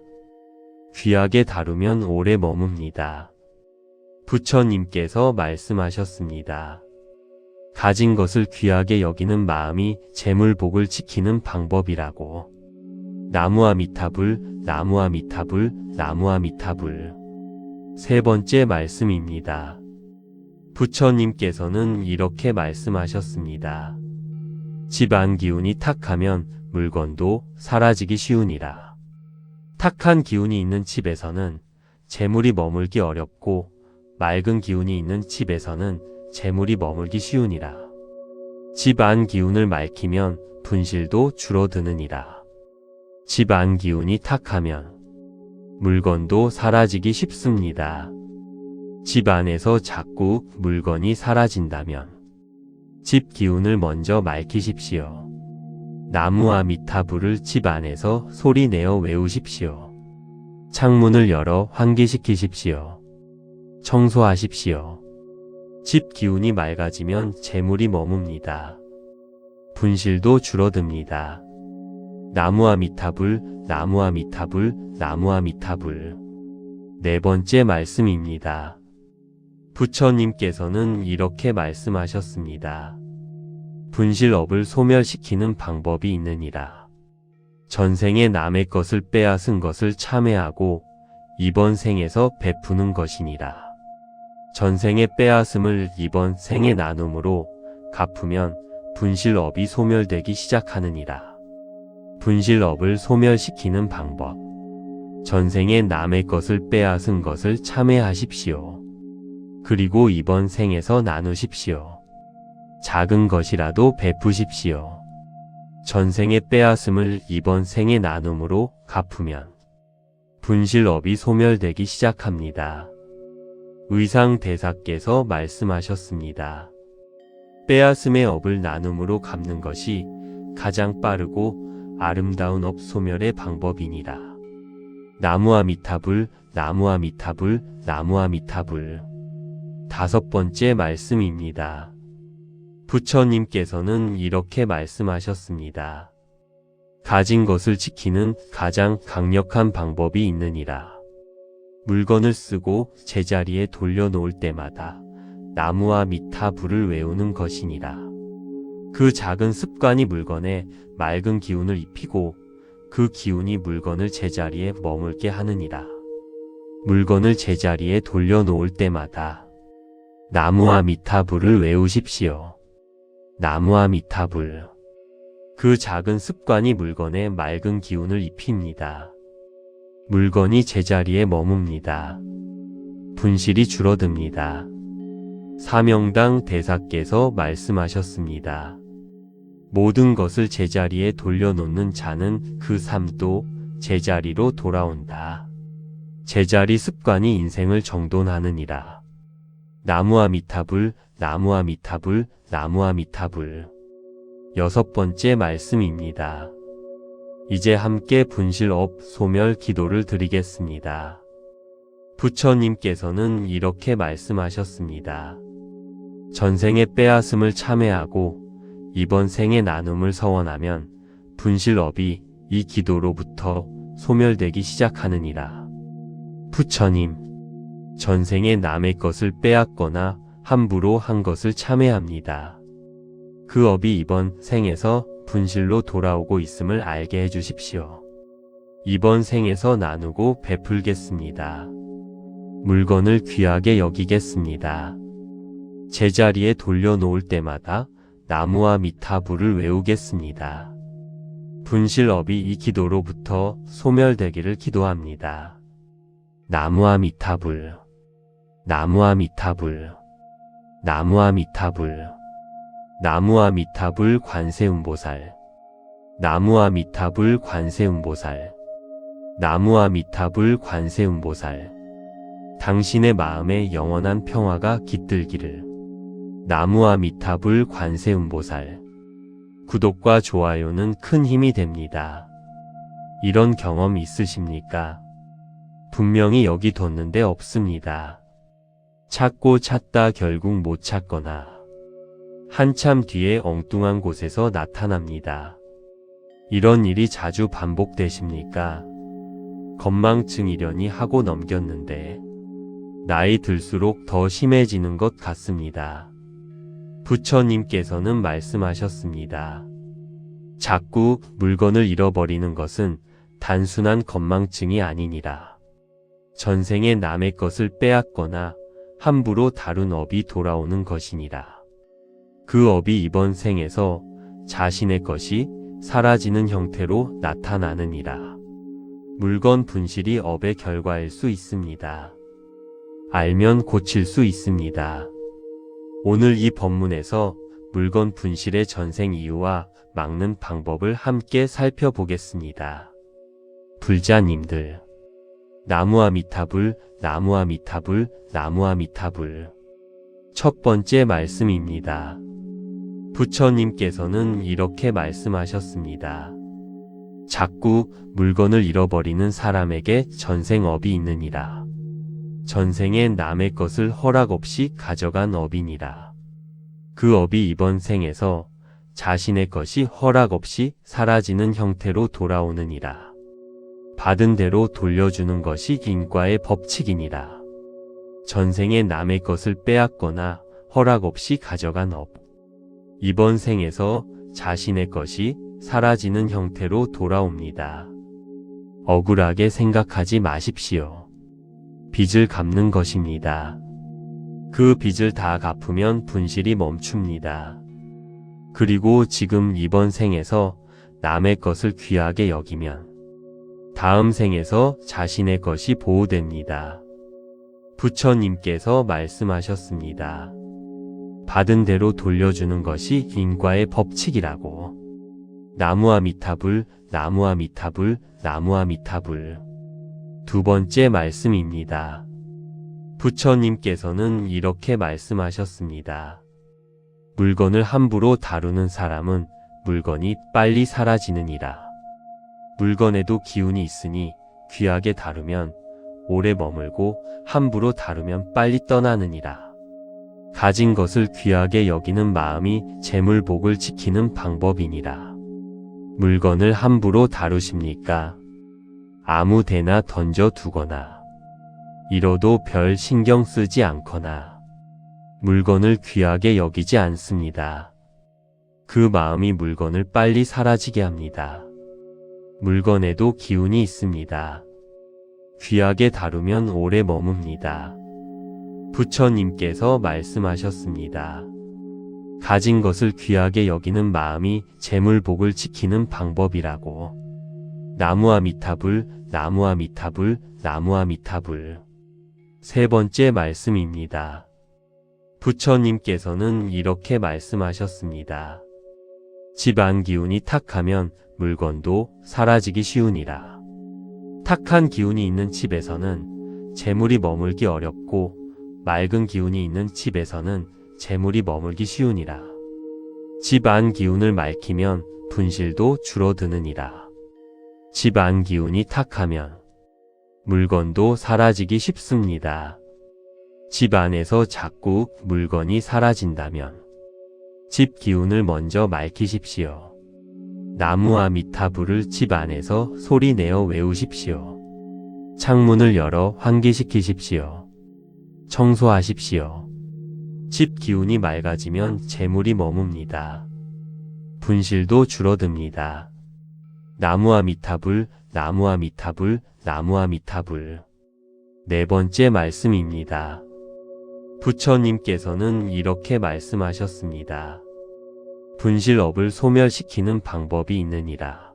귀하게 다루면 오래 머뭅니다. 부처님께서 말씀하셨습니다. 가진 것을 귀하게 여기는 마음이 재물복을 지키는 방법이라고. 나무아미타불, 나무아미타불, 나무아미타불. 세 번째 말씀입니다. 부처님께서는 이렇게 말씀하셨습니다. 집안 기운이 탁하면 물건도 사라지기 쉬우니라. 탁한 기운이 있는 집에서는 재물이 머물기 어렵고 맑은 기운이 있는 집에서는 재물이 머물기 쉬우니라. 집 안 기운을 맑히면 분실도 줄어드느니라. 집 안 기운이 탁하면 물건도 사라지기 쉽습니다. 집 안에서 자꾸 물건이 사라진다면 집 기운을 먼저 맑히십시오. 나무아미타불을 집 안에서 소리 내어 외우십시오. 창문을 열어 환기시키십시오. 청소하십시오. 집 기운이 맑아지면 재물이 머뭅니다. 분실도 줄어듭니다. 나무아미타불, 나무아미타불, 나무아미타불. 네 번째 말씀입니다. 부처님께서는 이렇게 말씀하셨습니다. 분실업을 소멸시키는 방법이 있느니라. 전생에 남의 것을 빼앗은 것을 참회하고 이번 생에서 베푸는 것이니라. 전생에 빼앗음을 이번 생에 나눔으로 갚으면 분실업이 소멸되기 시작하느니라. 분실업을 소멸시키는 방법. 전생에 남의 것을 빼앗은 것을 참회하십시오. 그리고 이번 생에서 나누십시오. 작은 것이라도 베푸십시오. 전생에 빼앗음을 이번 생에 나눔으로 갚으면 분실업이 소멸되기 시작합니다. 의상대사께서 말씀하셨습니다. 빼앗음의 업을 나눔으로 갚는 것이 가장 빠르고 아름다운 업 소멸의 방법이니라. 나무아미타불, 나무아미타불, 나무아미타불. 다섯 번째 말씀입니다. 부처님께서는 이렇게 말씀하셨습니다. 가진 것을 지키는 가장 강력한 방법이 있느니라. 물건을 쓰고 제자리에 돌려놓을 때마다 나무아미타불을 외우는 것이니라. 그 작은 습관이 물건에 맑은 기운을 입히고 그 기운이 물건을 제자리에 머물게 하느니라. 물건을 제자리에 돌려놓을 때마다 나무아미타불을 외우십시오. 나무아미타불. 그 작은 습관이 물건에 맑은 기운을 입힙니다. 물건이 제자리에 머뭅니다. 분실이 줄어듭니다. 사명당 대사께서 말씀하셨습니다. 모든 것을 제자리에 돌려놓는 자는 그 삶도 제자리로 돌아온다. 제자리 습관이 인생을 정돈하느니라. 나무아미타불, 나무아미타불, 나무아미타불. 6번째 말씀입니다. 이제 함께 분실업 소멸 기도를 드리겠습니다. 부처님께서는 이렇게 말씀하셨습니다. 전생의 빼앗음을 참회하고 이번 생의 나눔을 서원하면 분실업이 이 기도로부터 소멸되기 시작하느니라. 부처님, 전생에 남의 것을 빼앗거나 함부로 한 것을 참회합니다. 그 업이 이번 생에서 분실로 돌아오고 있음을 알게 해주십시오. 이번 생에서 나누고 베풀겠습니다. 물건을 귀하게 여기겠습니다. 제자리에 돌려놓을 때마다 나무와 미타불을 외우겠습니다. 분실업이 이 기도로부터 소멸되기를 기도합니다. 나무와 미타불, 나무와 미타불, 나무와 미타불, 나무와 미타불 관세음보살, 나무와 미타불 관세음보살, 나무와 미타불 관세음보살. 당신의 마음에 영원한 평화가 깃들기를. 나무와 미타불 관세음보살. 구독과 좋아요는 큰 힘이 됩니다. 이런 경험 있으십니까? 분명히 여기 뒀는데 없습니다. 찾고 찾다 결국 못 찾거나 한참 뒤에 엉뚱한 곳에서 나타납니다. 이런 일이 자주 반복되십니까? 건망증이려니 하고 넘겼는데 나이 들수록 더 심해지는 것 같습니다. 부처님께서는 말씀하셨습니다. 자꾸 물건을 잃어버리는 것은 단순한 건망증이 아니니라. 전생에 남의 것을 빼앗거나 함부로 다룬 업이 돌아오는 것이니라. 그 업이 이번 생에서 자신의 것이 사라지는 형태로 나타나느니라. 물건 분실이 업의 결과일 수 있습니다. 알면 고칠 수 있습니다. 오늘 이 법문에서 물건 분실의 전생 이유와 막는 방법을 함께 살펴보겠습니다. 불자님들, 나무아미타불, 나무아미타불, 나무아미타불. 첫 번째 말씀입니다. 부처님께서는 이렇게 말씀하셨습니다. 자꾸 물건을 잃어버리는 사람에게 전생업이 있느니라. 전생에 남의 것을 허락 없이 가져간 업이니라. 그 업이 이번 생에서 자신의 것이 허락 없이 사라지는 형태로 돌아오느니라. 받은 대로 돌려주는 것이 인과의 법칙이니라. 전생에 남의 것을 빼앗거나 허락 없이 가져간 업. 이번 생에서 자신의 것이 사라지는 형태로 돌아옵니다. 억울하게 생각하지 마십시오. 빚을 갚는 것입니다. 그 빚을 다 갚으면 분실이 멈춥니다. 그리고 지금 이번 생에서 남의 것을 귀하게 여기면 다음 생에서 자신의 것이 보호됩니다. 부처님께서 말씀하셨습니다. 받은 대로 돌려주는 것이 인과의 법칙이라고. 나무아미타불, 나무아미타불, 나무아미타불. 두 번째 말씀입니다. 부처님께서는 이렇게 말씀하셨습니다. 물건을 함부로 다루는 사람은 물건이 빨리 사라지느니라. 물건에도 기운이 있으니 귀하게 다루면 오래 머물고 함부로 다루면 빨리 떠나느니라. 가진 것을 귀하게 여기는 마음이 재물복을 지키는 방법이니라. 물건을 함부로 다루십니까? 아무 데나 던져 두거나 잃어도 별 신경 쓰지 않거나 물건을 귀하게 여기지 않습니다. 그 마음이 물건을 빨리 사라지게 합니다. 물건에도 기운이 있습니다. 귀하게 다루면 오래 머뭅니다. 부처님께서 말씀하셨습니다. 가진 것을 귀하게 여기는 마음이 재물복을 지키는 방법이라고. 나무아미타불, 나무아미타불, 나무아미타불. 세 번째 말씀입니다. 부처님께서는 이렇게 말씀하셨습니다. 집 안 기운이 탁하면 물건도 사라지기 쉬우니라. 탁한 기운이 있는 집에서는 재물이 머물기 어렵고 맑은 기운이 있는 집에서는 재물이 머물기 쉬우니라. 집 안 기운을 맑히면 분실도 줄어드느니라. 집 안 기운이 탁하면 물건도 사라지기 쉽습니다. 집 안에서 자꾸 물건이 사라진다면 집 기운을 먼저 맑히십시오. 나무아미타불을 집 안에서 소리 내어 외우십시오. 창문을 열어 환기시키십시오. 청소하십시오. 집 기운이 맑아지면 재물이 머뭅니다. 분실도 줄어듭니다. 나무아미타불, 나무아미타불, 나무아미타불. 네 번째 말씀입니다. 부처님께서는 이렇게 말씀하셨습니다. 분실업을 소멸시키는 방법이 있느니라.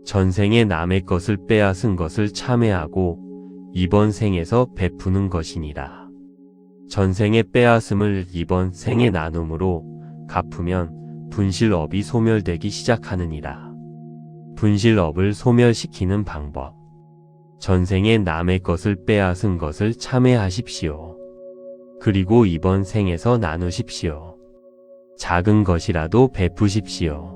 전생에 남의 것을 빼앗은 것을 참회하고 이번 생에서 베푸는 것이니라. 전생에 빼앗음을 이번 생에 나눔으로 갚으면 분실업이 소멸되기 시작하느니라. 분실업을 소멸시키는 방법. 전생에 남의 것을 빼앗은 것을 참회하십시오. 그리고 이번 생에서 나누십시오. 작은 것이라도 베푸십시오.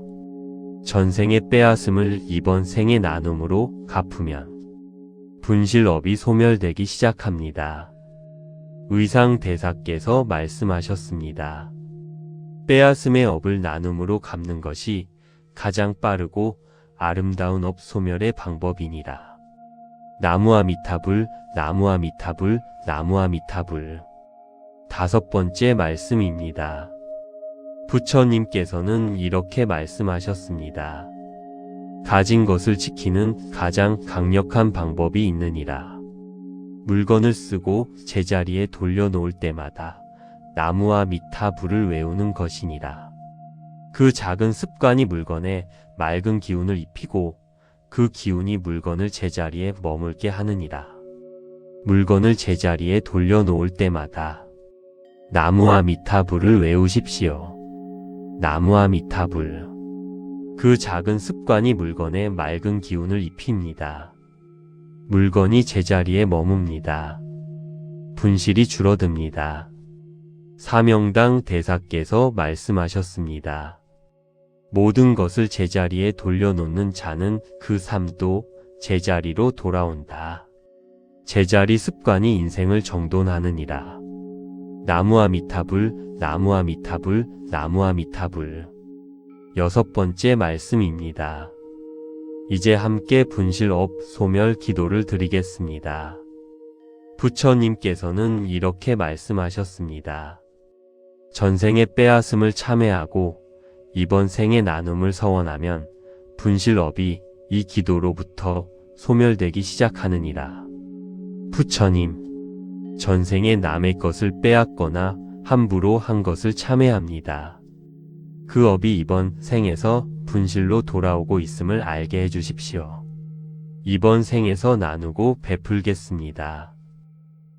전생에 빼앗음을 이번 생에 나눔으로 갚으면 분실업이 소멸되기 시작합니다. 의상대사께서 말씀하셨습니다. 빼앗음의 업을 나눔으로 갚는 것이 가장 빠르고 아름다운 업 소멸의 방법이니라. 나무아미타불, 나무아미타불, 나무아미타불. 다섯 번째 말씀입니다. 부처님께서는 이렇게 말씀하셨습니다. 가진 것을 지키는 가장 강력한 방법이 있느니라. 물건을 쓰고 제자리에 돌려놓을 때마다 나무아미타불을 외우는 것이니라. 그 작은 습관이 물건에 맑은 기운을 입히고 그 기운이 물건을 제자리에 머물게 하느니라. 물건을 제자리에 돌려놓을 때마다 나무아미타불을 외우십시오. 나무아미타불. 그 작은 습관이 물건에 맑은 기운을 입힙니다. 물건이 제자리에 머뭅니다. 분실이 줄어듭니다. 사명당 대사께서 말씀하셨습니다. 모든 것을 제자리에 돌려놓는 자는 그 삶도 제자리로 돌아온다. 제자리 습관이 인생을 정돈하느니라. 나무아미타불, 나무아미타불, 나무아미타불. 여섯 번째 말씀입니다. 이제 함께 분실업 소멸 기도를 드리겠습니다. 부처님께서는 이렇게 말씀하셨습니다. 전생의 빼앗음을 참회하고 이번 생의 나눔을 서원하면 분실업이 이 기도로부터 소멸되기 시작하느니라. 부처님, 전생에 남의 것을 빼앗거나 함부로 한 것을 참회합니다. 그 업이 이번 생에서 분실로 돌아오고 있음을 알게 해주십시오. 이번 생에서 나누고 베풀겠습니다.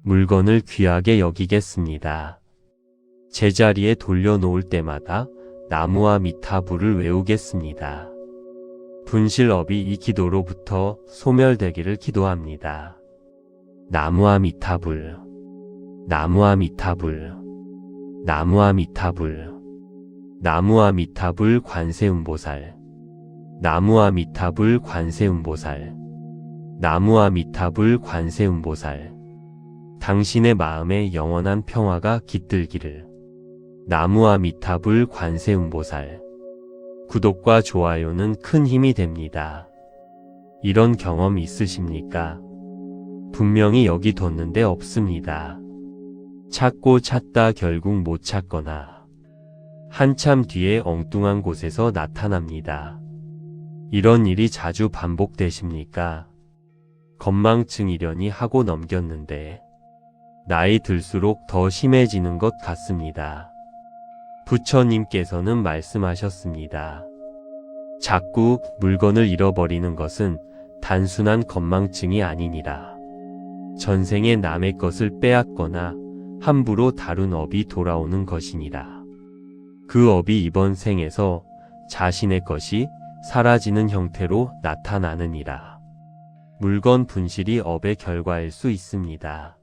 물건을 귀하게 여기겠습니다. 제자리에 돌려놓을 때마다 나무아미타불을 외우겠습니다. 분실업이 이 기도로부터 소멸되기를 기도합니다. 나무아미타불, 나무아미타불, 나무아미타불. 나무아미타불 관세음보살, 나무아미타불 관세음보살, 나무아미타불 관세음보살. 당신의 마음에 영원한 평화가 깃들기를. 나무아미타불 관세음보살. 구독과 좋아요는 큰 힘이 됩니다. 이런 경험 있으십니까? 분명히 여기 뒀는데 없습니다. 찾고 찾다 결국 못 찾거나 한참 뒤에 엉뚱한 곳에서 나타납니다. 이런 일이 자주 반복되십니까? 건망증이려니 하고 넘겼는데 나이 들수록 더 심해지는 것 같습니다. 부처님께서는 말씀하셨습니다. 자꾸 물건을 잃어버리는 것은 단순한 건망증이 아니니라. 전생에 남의 것을 빼앗거나 함부로 다룬 업이 돌아오는 것이니라. 그 업이 이번 생에서 자신의 것이 사라지는 형태로 나타나느니라. 물건 분실이 업의 결과일 수 있습니다.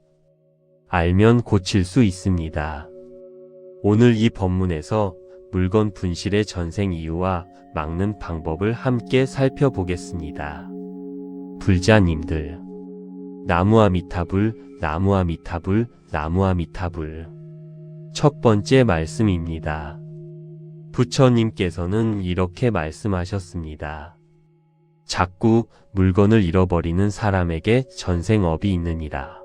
알면 고칠 수 있습니다. 오늘 이 법문에서 물건 분실의 전생 이유와 막는 방법을 함께 살펴보겠습니다. 불자님들, 나무아미타불, 나무아미타불, 나무아미타불. 첫 번째 말씀입니다. 부처님께서는 이렇게 말씀하셨습니다. 자꾸 물건을 잃어버리는 사람에게 전생업이 있느니라.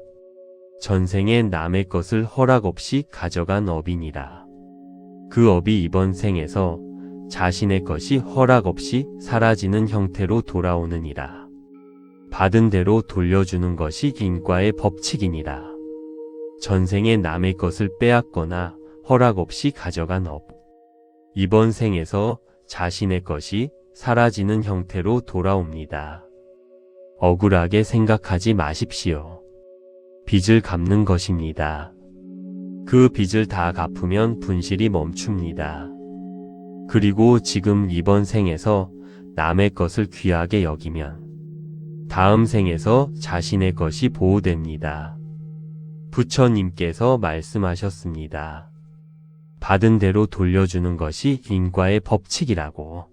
전생에 남의 것을 허락 없이 가져간 업이니라. 그 업이 이번 생에서 자신의 것이 허락 없이 사라지는 형태로 돌아오느니라. 받은 대로 돌려주는 것이 인과의 법칙이니라. 전생에 남의 것을 빼앗거나 허락 없이 가져간 업. 이번 생에서 자신의 것이 사라지는 형태로 돌아옵니다. 억울하게 생각하지 마십시오. 빚을 갚는 것입니다. 그 빚을 다 갚으면 분실이 멈춥니다. 그리고 지금 이번 생에서 남의 것을 귀하게 여기면 다음 생에서 자신의 것이 보호됩니다. 부처님께서 말씀하셨습니다. 받은 대로 돌려주는 것이 인과의 법칙이라고.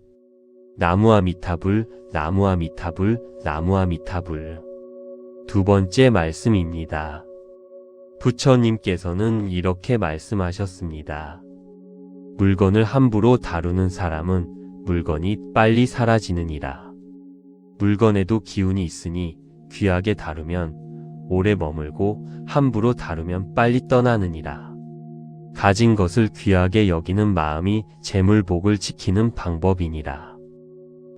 나무아미타불, 나무아미타불, 나무아미타불. 두 번째 말씀입니다. 부처님께서는 이렇게 말씀하셨습니다. 물건을 함부로 다루는 사람은 물건이 빨리 사라지느니라. 물건에도 기운이 있으니 귀하게 다루면 오래 머물고 함부로 다루면 빨리 떠나느니라. 가진 것을 귀하게 여기는 마음이 재물복을 지키는 방법이니라.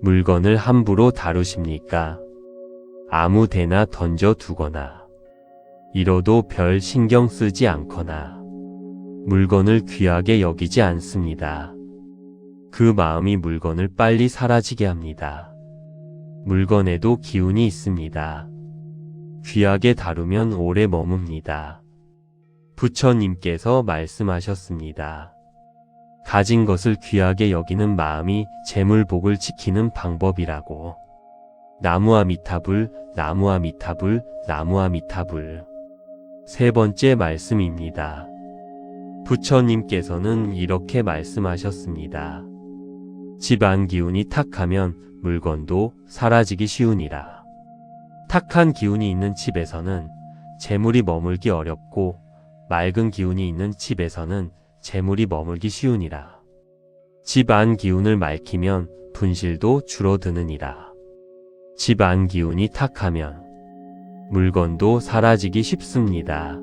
물건을 함부로 다루십니까? 아무 데나 던져두거나 잃어도 별 신경 쓰지 않거나 물건을 귀하게 여기지 않습니다. 그 마음이 물건을 빨리 사라지게 합니다. 물건에도 기운이 있습니다. 귀하게 다루면 오래 머뭅니다. 부처님께서 말씀하셨습니다. 가진 것을 귀하게 여기는 마음이 재물복을 지키는 방법이라고. 나무아미타불, 나무아미타불, 나무아미타불. 세 번째 말씀입니다. 부처님께서는 이렇게 말씀하셨습니다. 집안 기운이 탁하면 물건도 사라지기 쉬우니라. 탁한 기운이 있는 집에서는 재물이 머물기 어렵고 맑은 기운이 있는 집에서는 재물이 머물기 쉬우니라. 집 안 기운을 맑히면 분실도 줄어드느니라. 집 안 기운이 탁하면 물건도 사라지기 쉽습니다.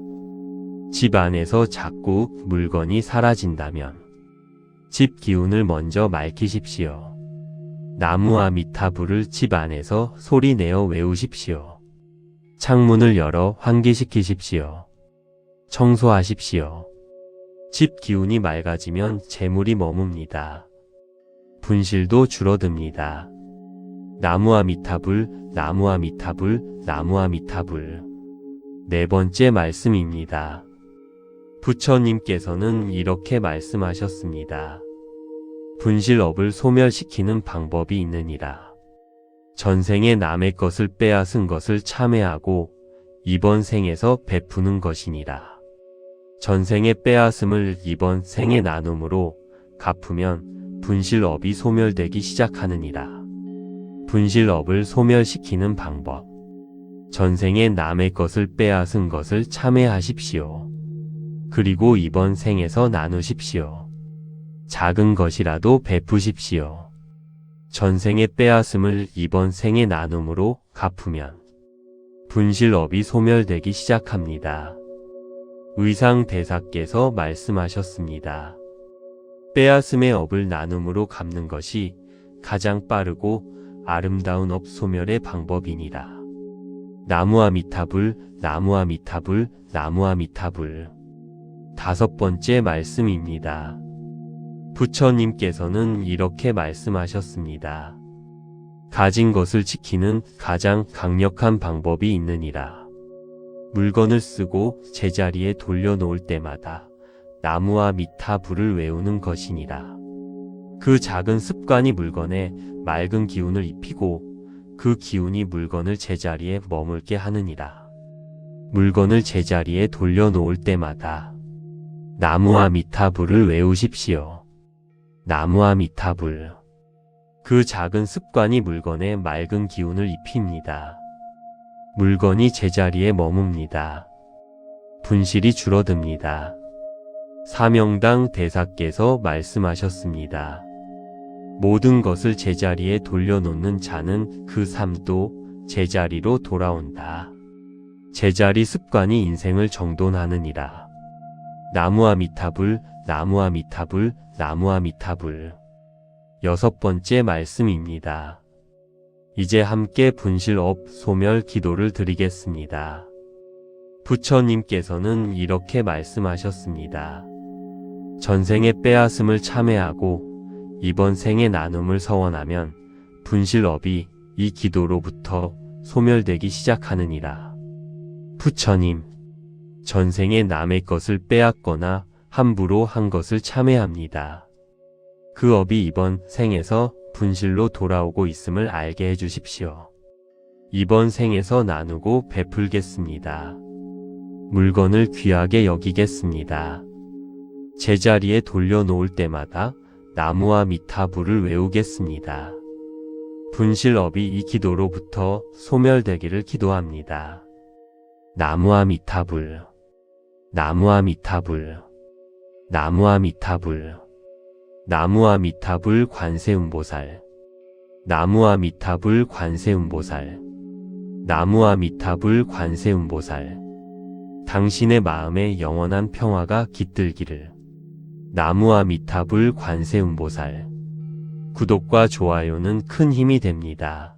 집 안에서 자꾸 물건이 사라진다면 집 기운을 먼저 맑히십시오. 나무아미타불을 집 안에서 소리 내어 외우십시오. 창문을 열어 환기시키십시오. 청소하십시오. 집 기운이 맑아지면 재물이 머뭅니다. 분실도 줄어듭니다. 나무아미타불, 나무아미타불, 나무아미타불. 네 번째 말씀입니다. 부처님께서는 이렇게 말씀하셨습니다. 분실업을 소멸시키는 방법이 있느니라. 전생에 남의 것을 빼앗은 것을 참회하고 이번 생에서 베푸는 것이니라. 전생의 빼앗음을 이번 생의 나눔으로 갚으면 분실업이 소멸되기 시작하느니라. 분실업을 소멸시키는 방법. 전생에 남의 것을 빼앗은 것을 참회하십시오. 그리고 이번 생에서 나누십시오. 작은 것이라도 베푸십시오. 전생의 빼앗음을 이번 생의 나눔으로 갚으면 분실업이 소멸되기 시작합니다. 의상대사께서 말씀하셨습니다. 빼앗음의 업을 나눔으로 갚는 것이 가장 빠르고 아름다운 업 소멸의 방법이니라. 나무아미타불, 나무아미타불, 나무아미타불. 다섯 번째 말씀입니다. 부처님께서는 이렇게 말씀하셨습니다. 가진 것을 지키는 가장 강력한 방법이 있느니라. 물건을 쓰고 제자리에 돌려놓을 때마다 나무와 미타 불을 외우는 것이니라. 그 작은 습관이 물건에 맑은 기운을 입히고 그 기운이 물건을 제자리에 머물게 하느니라. 물건을 제자리에 돌려놓을 때마다 나무와 미타 불을 외우십시오. 나무와 미타 불. 그 작은 습관이 물건에 맑은 기운을 입힙니다. 물건이 제자리에 머뭅니다. 분실이 줄어듭니다. 사명당 대사께서 말씀하셨습니다. 모든 것을 제자리에 돌려놓는 자는 그 삶도 제자리로 돌아온다. 제자리 습관이 인생을 정돈하느니라. 나무와 미타불, 나무와 미타불, 나무와 미타불. 6번째 말씀입니다. 이제 함께 분실업 소멸 기도를 드리겠습니다. 부처님께서는 이렇게 말씀하셨습니다. 전생의 빼앗음을 참회하고 이번 생의 나눔을 서원하면 분실업이 이 기도로부터 소멸되기 시작하느니라. 부처님, 전생에 남의 것을 빼앗거나 함부로 한 것을 참회합니다. 그 업이 이번 생에서 분실로 돌아오고 있음을 알게 해주십시오. 이번 생에서 나누고 베풀겠습니다. 물건을 귀하게 여기겠습니다. 제자리에 돌려놓을 때마다 나무와 미타불을 외우겠습니다. 분실업이 이 기도로부터 소멸되기를 기도합니다. 나무와 미타불, 나무와 미타불, 나무와 미타불, 나무와 미타불 관세음보살, 나무와 미타불 관세음보살, 나무와 미타불 관세음보살. 당신의 마음에 영원한 평화가 깃들기를. 나무와 미타불 관세음보살. 구독과 좋아요는 큰 힘이 됩니다.